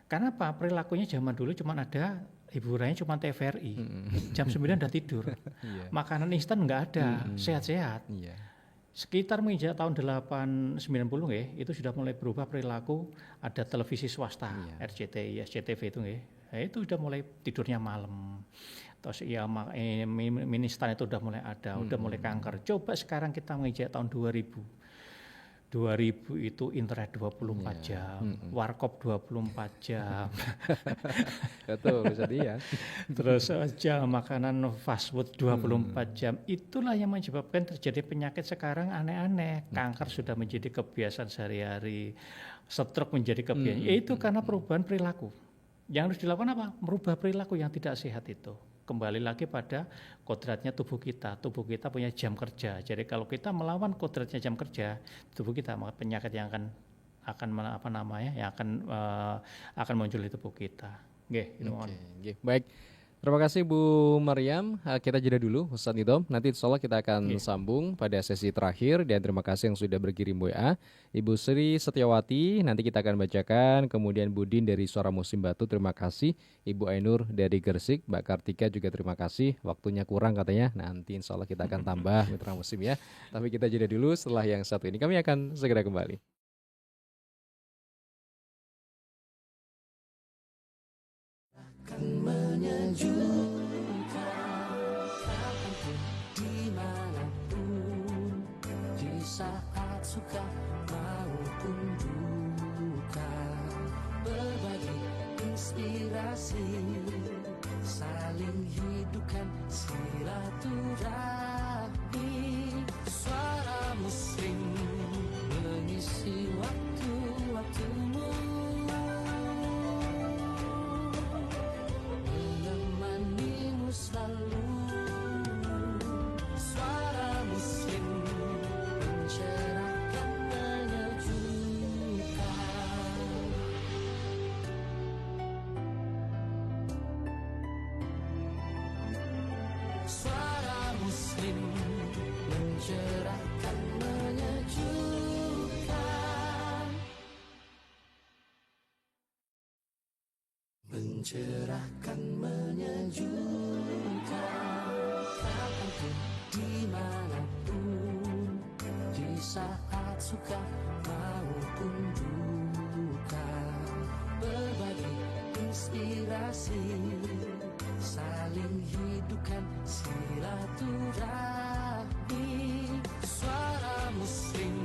Karena apa? Perilakunya zaman dulu cuma ada hiburannya cuma TVRI, jam 9 udah tidur, makanan instan nggak ada, sehat-sehat. Sekitar menginjak tahun 90 ya, itu sudah mulai berubah perilaku, ada televisi swasta, RCTI, SCTV itu itu udah mulai tidurnya malam. Terus mie instan itu udah mulai ada, udah mulai kanker. Coba sekarang kita menginjak tahun 2000 itu internet 24 jam, warkop 24 jam. Betul, bisa dia. Terus makanan fast food 24 jam. Itulah yang menyebabkan terjadi penyakit sekarang aneh-aneh. Kanker sudah menjadi kebiasaan sehari-hari. Stroke menjadi kebiasaan. Itu karena perubahan perilaku. Yang harus dilakukan apa? Merubah perilaku yang tidak sehat itu. Kembali lagi pada kodratnya tubuh kita. Tubuh kita punya jam kerja. Jadi kalau kita melawan kodratnya jam kerja tubuh kita, maka penyakit yang akan muncul di tubuh kita. Baik. Terima kasih Bu Maryam. Kita jeda dulu Ustaz Nidom. Nanti insyaallah kita akan sambung pada sesi terakhir, dan terima kasih yang sudah berkirim WA. Ibu Sri Setiawati nanti kita akan bacakan, kemudian Budin dari Suara Muslim Batu terima kasih, Ibu Ainur dari Gersik, Mbak Kartika juga terima kasih. Waktunya kurang katanya. Nanti insyaallah kita akan tambah mitra muslim ya. Tapi kita jeda dulu, setelah yang satu ini kami akan segera kembali. Dimanapun, di saat suka maupun duka, berbagi inspirasi, saling hidupkan silaturahmi. Suara Muslim mengisi waktu-waktumu, menemanimu selalu. Suara Muslim mencerahkan, menyejukkan. Suara Muslim mencerahkan, menyejukkan. Mencerahkan, menyejukkan. Kapanpun, dimanapun, di saat suka maupun duka, berbagi inspirasi, saling hidupkan silaturahmi. Suara Muslim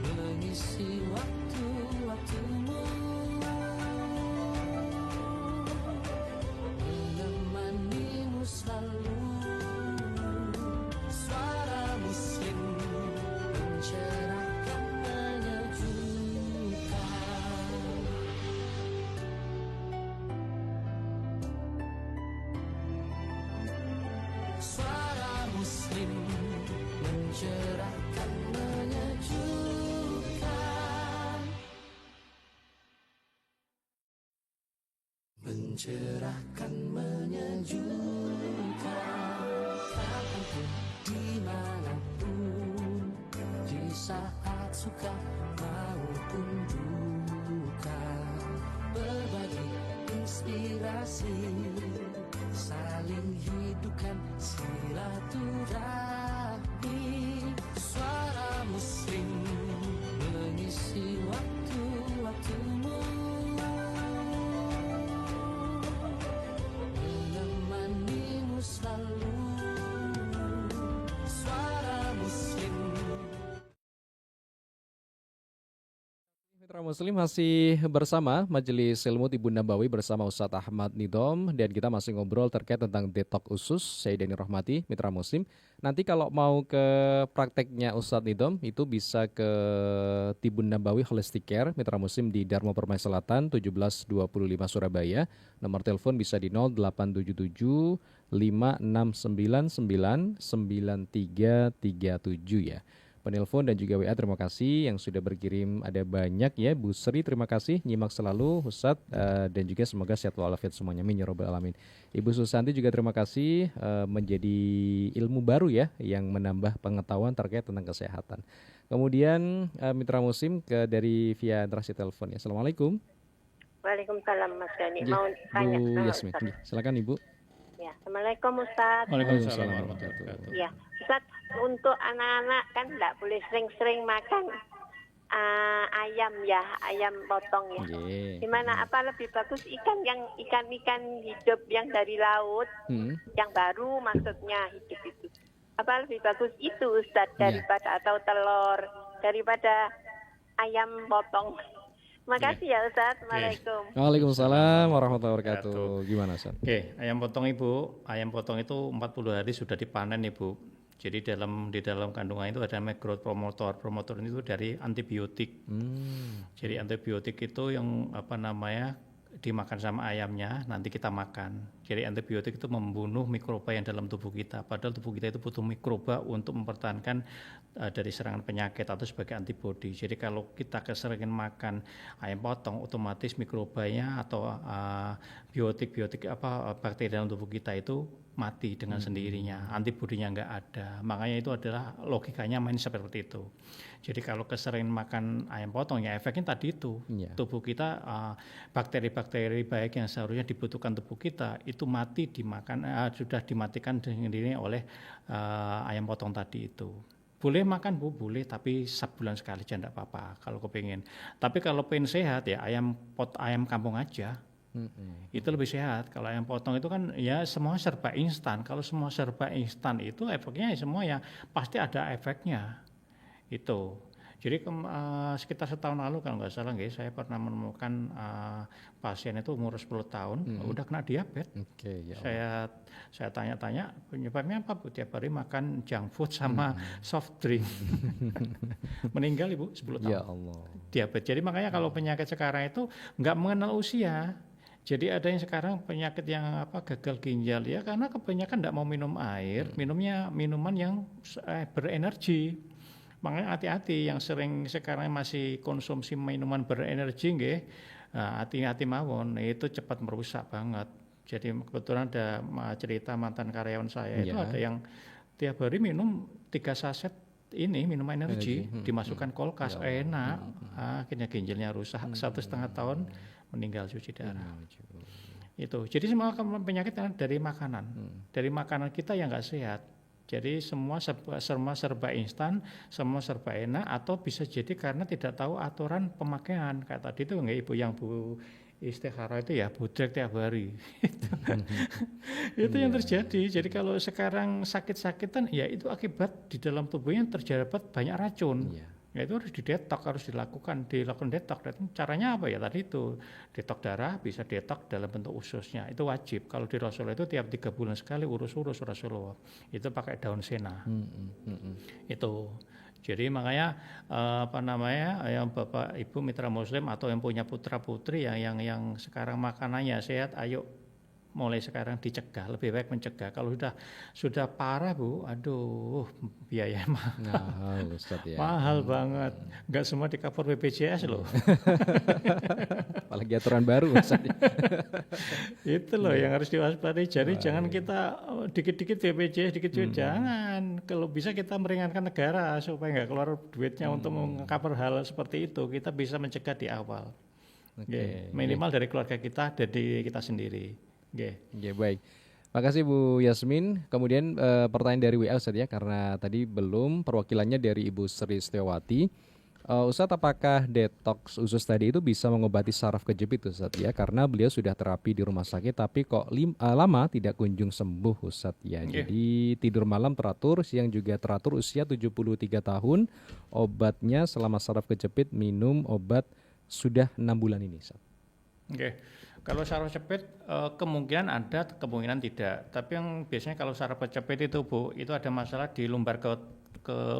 mengisi waktu-waktumu, menemanimu selalu. Suara Muslim mencerahkan, menyejukkan. Suara Muslim mencerahkan, menyejukkan. Mencerahkan, menyejukkan. Kapanpun, dimanapun, di saat suka maupun duka, berbagi inspirasi, saling hidupkan silaturahmi. Mitra Muslim masih bersama Majelis Ilmu Tibun Nabawi bersama Ustadz Ahmad Nidom dan kita masih ngobrol terkait tentang detox usus. Saya Dani Rahmati, Mitra Muslim. Nanti kalau mau ke prakteknya Ustadz Nidom itu bisa ke Tibun Nabawi Holistic Care Mitra Muslim di Darmo Permai Selatan 1725 Surabaya. Nomor telepon bisa di 0877 5699 9337 ya. Penelpon dan juga WA terima kasih yang sudah berkirim ada banyak ya. Bu Sri terima kasih nyimak selalu Ustadz dan juga semoga sehat walafiat semuanya amin ya rabbal alamin. Ibu Susanti juga terima kasih menjadi ilmu baru ya yang menambah pengetahuan terkait tentang kesehatan. Kemudian Mitra Muslim dari via interaksi telepon ya. Assalamualaikum. Waalaikumsalam Mas Dani. Mau tanya Bu Yasmin. Silakan Ibu. Ya, Assalamualaikum Ustadz. Waalaikumsalam warahmatullahi wabarakatuh. Ya, Ustadz, untuk anak-anak kan tidak boleh sering-sering makan ayam ya, ayam potong ya. Gimana? Apa lebih bagus ikan hidup yang dari laut, yang baru maksudnya hidup itu? Apa lebih bagus itu Ustadz daripada atau telur daripada ayam potong? Makasih ya Ustaz. Assalamualaikum. Waalaikumsalam warahmatullahi wabarakatuh. Gimana Ustaz? Ayam potong Ibu. Ayam potong itu 40 hari sudah dipanen Ibu. Jadi di dalam kandungan itu ada growth promoter. Promoter itu dari antibiotik. Jadi antibiotik itu yang dimakan sama ayamnya, nanti kita makan. Jadi antibiotik itu membunuh mikroba yang dalam tubuh kita. Padahal tubuh kita itu butuh mikroba untuk mempertahankan dari serangan penyakit atau sebagai antibodi. Jadi kalau kita keseringan makan ayam potong, otomatis mikrobanya atau bakteri dalam tubuh kita itu mati dengan sendirinya, antibodinya nggak ada. Makanya itu adalah logikanya main seperti itu. Jadi kalau keseringan makan ayam potong ya efeknya tadi itu, tubuh kita bakteri-bakteri baik yang seharusnya dibutuhkan tubuh kita itu mati dimakan, sudah dimatikan dengan diri oleh ayam potong tadi itu. Boleh makan Bu, boleh, tapi sebulan sekali aja enggak apa-apa kalau kepingin. Tapi kalau pengen sehat ya ayam kampung aja. Itu lebih sehat. Kalau ayam potong itu kan ya semua serba instan. Kalau semua serba instan itu efeknya semua ya pasti ada efeknya. Itu. Jadi sekitar setahun lalu kalau nggak salah saya pernah menemukan pasien itu umur 10 tahun udah kena diabetes. Saya tanya-tanya penyebabnya apa Bu? Tiap hari makan junk food sama soft drink. Meninggal Ibu 10 tahun. Ya Allah. Diabetes. Jadi makanya kalau penyakit sekarang itu nggak mengenal usia. Jadi ada yang sekarang penyakit yang gagal ginjal ya karena kebanyakan tidak mau minum air, minumnya minuman yang berenergi. Makanya hati-hati yang sering sekarang masih konsumsi minuman berenergi hati-hati mawon itu cepat merusak banget. Jadi kebetulan ada cerita mantan karyawan saya itu ada yang tiap hari minum 3 saset ini minum energi dimasukkan kulkas enak, akhirnya ginjalnya rusak 1,5 tahun meninggal cuci darah. Itu. Jadi semua penyakit dari makanan. Dari makanan kita yang nggak sehat. Jadi semua serba instan, semua serba enak, atau bisa jadi karena tidak tahu aturan pemakaian. Kayak tadi itu nggak Ibu yang Bu Istikhara itu ya budek tiap hari. Itu yang terjadi. Jadi kalau sekarang sakit-sakitan ya itu akibat di dalam tubuhnya terdapat banyak racun. Ya itu harus dilakukan detok. Caranya apa ya tadi itu detok darah, bisa detok dalam bentuk ususnya, itu wajib. Kalau di Rasulullah itu tiap 3 bulan sekali urus Rasulullah itu pakai daun sena. Itu jadi makanya yang Bapak Ibu Mitra Muslim atau yang punya putra putri yang sekarang makanannya sehat, ayo mulai sekarang dicegah, lebih baik mencegah. Kalau sudah parah Bu, aduh biaya mahal banget. Enggak semua di cover BPJS loh. Apalagi aturan baru Ustaz. Itu loh yang harus diwaspadai. Jadi jangan kita dikit-dikit BPJS, dikit-dikit jangan. Kalau bisa kita meringankan negara supaya enggak keluar duitnya untuk meng-cover hal seperti itu. Kita bisa mencegah di awal. Minimal dari keluarga kita, dari kita sendiri. Baik. Makasih Bu Yasmin. Kemudian pertanyaan dari WA Ustaz ya, karena tadi belum perwakilannya dari Ibu Sri Setiawati. Ustaz, apakah detox usus tadi itu bisa mengobati saraf kejepit Ustaz ya? Karena beliau sudah terapi di rumah sakit tapi kok lama tidak kunjung sembuh Ustaz ya. Jadi tidur malam teratur, siang juga teratur, usia 73 tahun. Obatnya selama saraf kejepit minum obat sudah 6 bulan ini, Ustaz? Oke. Kalau saraf kejepit kemungkinan ada, kemungkinan tidak. Tapi yang biasanya kalau saraf kejepit itu Bu, itu ada masalah di lumbar ke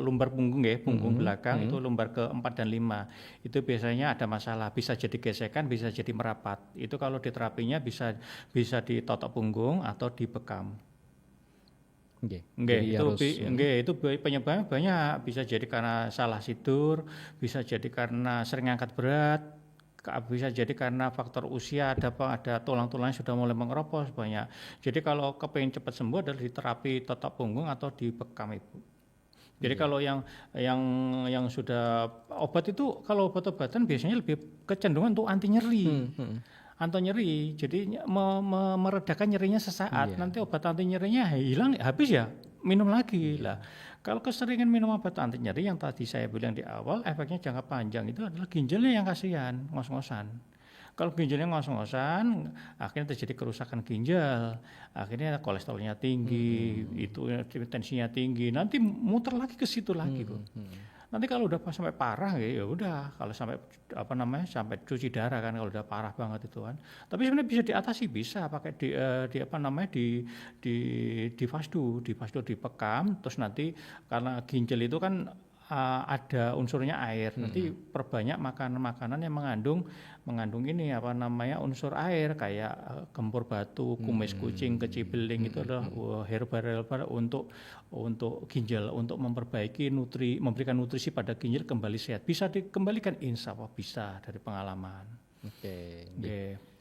lumbar punggung ya, punggung belakang itu lumbar ke-4 dan 5. Itu biasanya ada masalah, bisa jadi gesekan, bisa jadi merapat. Itu kalau diterapinya bisa ditotok punggung atau dibekam. Itu penyebabnya banyak, bisa jadi karena salah tidur, bisa jadi karena sering angkat berat, bisa jadi karena faktor usia, ada tulang-tulangnya sudah mulai mengeropos banyak. Jadi kalau kepingin cepat sembuh adalah di terapi totok punggung atau dibekam Ibu. Jadi kalau yang sudah obat itu, kalau obat-obatan biasanya lebih kecenderungan untuk anti nyeri. Anti nyeri, jadi meredakan nyerinya sesaat. Nanti obat anti nyerinya hilang, habis ya minum lagi lah. Kalau keseringan minum obat anti nyeri yang tadi saya bilang di awal, efeknya jangka panjang itu adalah ginjalnya yang kasihan, ngos-ngosan. Kalau ginjalnya ngos-ngosan, akhirnya terjadi kerusakan ginjal, akhirnya kolesterolnya tinggi, itu tensinya tinggi, nanti muter lagi ke situ lagi, Bu. Nanti kalau udah sampai parah ya udah, kalau sampai sampai cuci darah kan, kalau udah parah banget itu kan. Tapi sebenarnya bisa diatasi, bisa pakai di fasdu dipekam, terus nanti karena ginjal itu kan ada unsurnya air, nanti perbanyak makanan-makanan yang mengandung ini unsur air, kayak gempur batu, kumis kucing, kecibeling, itu adalah herbal untuk ginjal, untuk memberikan nutrisi pada ginjal kembali sehat. Bisa dikembalikan, insya Allah bisa, dari pengalaman.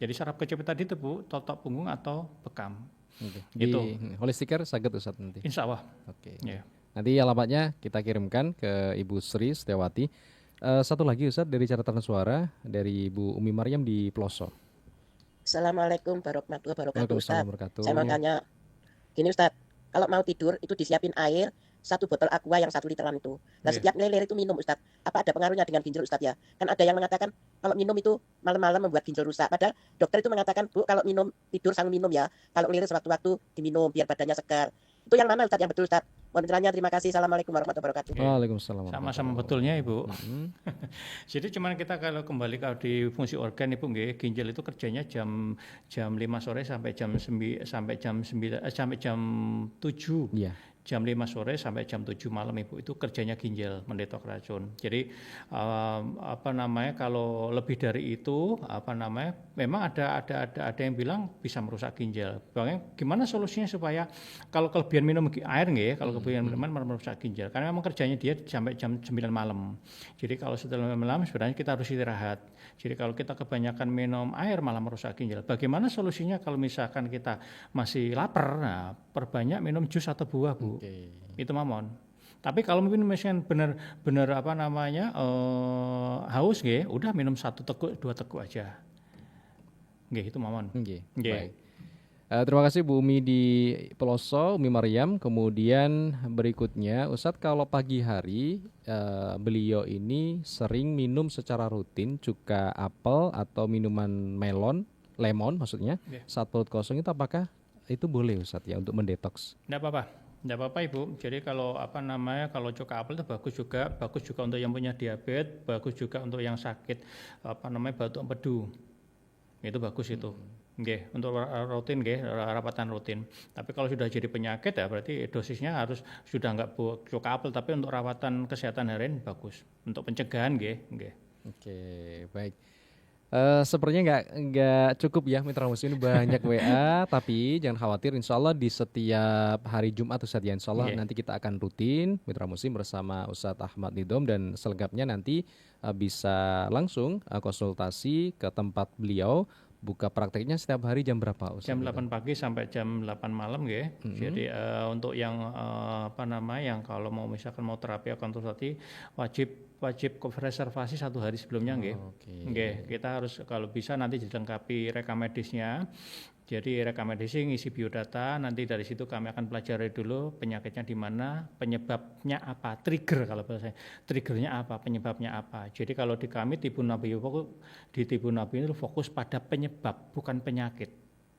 Jadi saraf kejepit tadi itu Bu, totok punggung atau bekam. Itu Holistic Care saged Ustaz nanti. Insya Allah. Nanti alamatnya kita kirimkan ke Ibu Sri Setiawati. Satu lagi Ustaz dari catatan suara dari Ibu Umi Maryam di Peloso. Assalamualaikum warahmatullahi wabarakatuh Ustaz. Saya mau tanya gini Ustaz, kalau mau tidur itu disiapin air 1 botol aqua yang 1 literan itu. Nah setiap leler itu minum Ustaz, apa ada pengaruhnya dengan ginjal Ustaz ya? Kan ada yang mengatakan kalau minum itu malam-malam membuat ginjal rusak. Padahal dokter itu mengatakan Bu, kalau minum tidur sambil minum ya, kalau leler sewaktu-waktu diminum biar badannya segar. Itu yang mana Ustaz yang betul Ustaz? Mohon pencerahannya, terima kasih. Assalamualaikum warahmatullahi wabarakatuh. Waalaikumsalam. Sama-sama betulnya Ibu. Jadi cuman kita kalau kembali di fungsi organ Ibu nggih, ginjal itu kerjanya jam 5 sore sampai jam 7. Jam 5 sore sampai jam 7 malam Ibu, itu kerjanya ginjal mendetok racun. Jadi kalau lebih dari itu memang ada yang bilang bisa merusak ginjal. Gimana solusinya supaya kalau kelebihan minum air nggih, kalau kelebihan minuman merusak ginjal. Karena memang kerjanya dia sampai jam 9 malam. Jadi kalau setelah malam sebenarnya kita harus istirahat. Jadi kalau kita kebanyakan minum air malah merusak ginjal. Bagaimana solusinya kalau misalkan kita masih lapar? Nah, perbanyak minum jus atau buah Bu. Itu mamon. Tapi kalau mungkin misalnya benar haus nggih, udah minum 1 teguk 2 teguk aja. Nggih, itu mamon. Baik. Terima kasih Bu Umi di Peloso, Umi Maryam. Kemudian berikutnya Ustadz, kalau pagi hari beliau ini sering minum secara rutin cuka apel atau minuman lemon maksudnya, saat perut kosong, itu apakah itu boleh Ustadz ya untuk mendetoks? Tidak apa-apa Ibu. Jadi kalau kalau cuka apel itu bagus juga untuk yang punya diabetes, bagus juga untuk yang sakit batuk empedu. Itu bagus itu. Nggih, untuk rutin nggih, rawatan rutin. Tapi kalau sudah jadi penyakit ya berarti dosisnya harus sudah enggak cuka apel, tapi untuk rawatan kesehatan harian bagus. Untuk pencegahan nggih. Oke, baik. Sepertinya nggak cukup ya Mitra Muslim, banyak WA, tapi jangan khawatir, insya Allah di setiap hari Jumat Ustadz ya, insya Allah nanti kita akan rutin Mitra Muslim bersama Ustadz Ahmad Nidom, dan selengkapnya nanti bisa langsung konsultasi ke tempat beliau. Buka prakteknya setiap hari jam berapa Ustadz? Jam 8 pagi sampai jam 8 malam ya. Jadi untuk yang yang kalau misalkan mau terapi atau konsultasi wajib reservasi 1 hari sebelumnya nggih. Nggih, kita harus kalau bisa nanti dilengkapi rekam medisnya. Jadi rekam medis ngisi biodata, nanti dari situ kami akan pelajari dulu penyakitnya di mana, penyebabnya apa, trigger kalau bahasa saya. Triggernya apa, penyebabnya apa. Jadi kalau di kami Tibun Nabi itu fokus pada penyebab, bukan penyakit.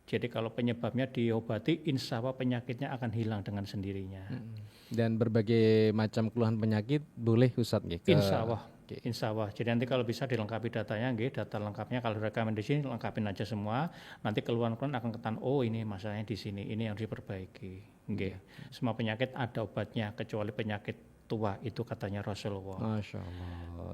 Jadi kalau penyebabnya diobati, insya Allah penyakitnya akan hilang dengan sendirinya. Dan berbagai macam keluhan penyakit boleh Ustadz nggih? Insya Allah Okay. Insya Allah. Jadi nanti kalau bisa dilengkapi datanya, data lengkapnya kalau rekomendasi lengkapin aja semua. Nanti keluhan akan ketahuan, oh ini masalahnya di sini, ini yang diperbaiki. Semua penyakit ada obatnya kecuali penyakit tua, itu katanya Rasulullah. Masya Allah.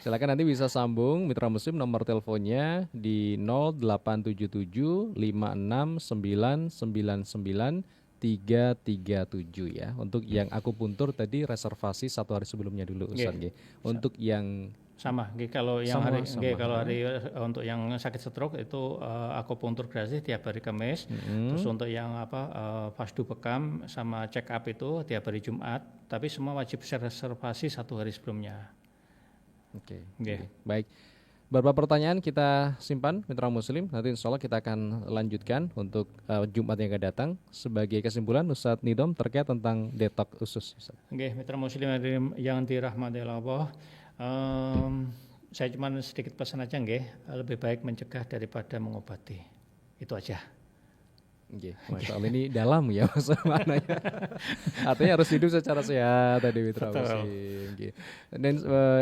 Silakan nanti bisa sambung Mitra Muslim, nomor teleponnya di 0877 56999 337 ya. Untuk yang akupuntur tadi reservasi 1 hari sebelumnya dulu Ustaz. Untuk yang sama, kalau yang untuk yang sakit stroke itu akupuntur gratis tiap hari Kamis. Terus untuk yang fasdu bekam sama check up itu tiap hari Jumat. Tapi semua wajib reservasi 1 hari sebelumnya. Oke. Baik. Beberapa pertanyaan kita simpan Mitra Muslim, nanti insya Allah kita akan lanjutkan untuk Jumat yang akan datang. Sebagai kesimpulan Ustadz Nidom terkait tentang detox usus. Mitra Muslim yang dirahmati Allah, saya cuma sedikit pesan aja lebih baik mencegah daripada mengobati. Itu aja. Masya Allah, ini dalam ya maknanya. Artinya harus hidup secara sehat tadi Mitra Muslim. Dan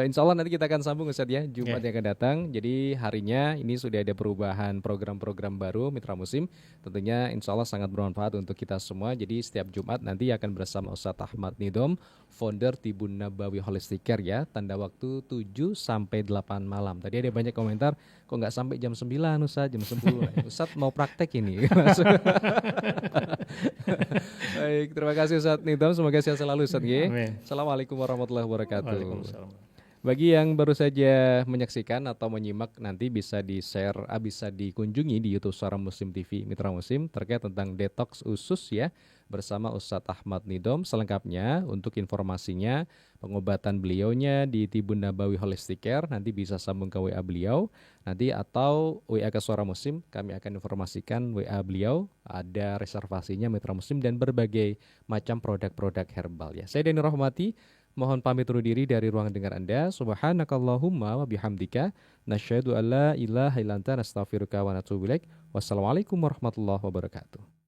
insya Allah nanti kita akan sambung Ustadz ya Jumat yang akan datang. Jadi harinya ini sudah ada perubahan program-program baru Mitra Muslim. Tentunya insya Allah sangat bermanfaat untuk kita semua. Jadi setiap Jumat nanti akan bersama Ustadz Ahmad Nidom, founder Tibun Nabawi Holistic Care ya. Tanda waktu 7 sampai 8 malam. Tadi ada banyak komentar, kok nggak sampai jam 9 Ustadz, jam 10. Ustadz mau praktek ini. Baik, terima kasih Ustadz Nidom, semoga sehat selalu Ustadz. Assalamualaikum warahmatullahi wabarakatuh. Bagi yang baru saja menyaksikan atau menyimak, nanti bisa di-share, bisa dikunjungi di YouTube Suara Muslim TV Mitra Muslim terkait tentang detox usus ya bersama Ustadz Ahmad Nidom. Selengkapnya untuk informasinya, pengobatan beliaunya di Tibun Nabawi Holistic Care, nanti bisa sambung ke WA beliau nanti atau WA ke Suara Muslim. Kami akan informasikan WA beliau, ada reservasinya Mitra Muslim dan berbagai macam produk-produk herbal ya. Saya Denny Rahmati, mohon pamit undur diri dari ruang dengar Anda. Subhanakallahumma wa bihamdika nasyhadu alla ilaha illa anta nastaghfiruka wa natubu ilaik. Wassalamualaikum warahmatullahi wabarakatuh.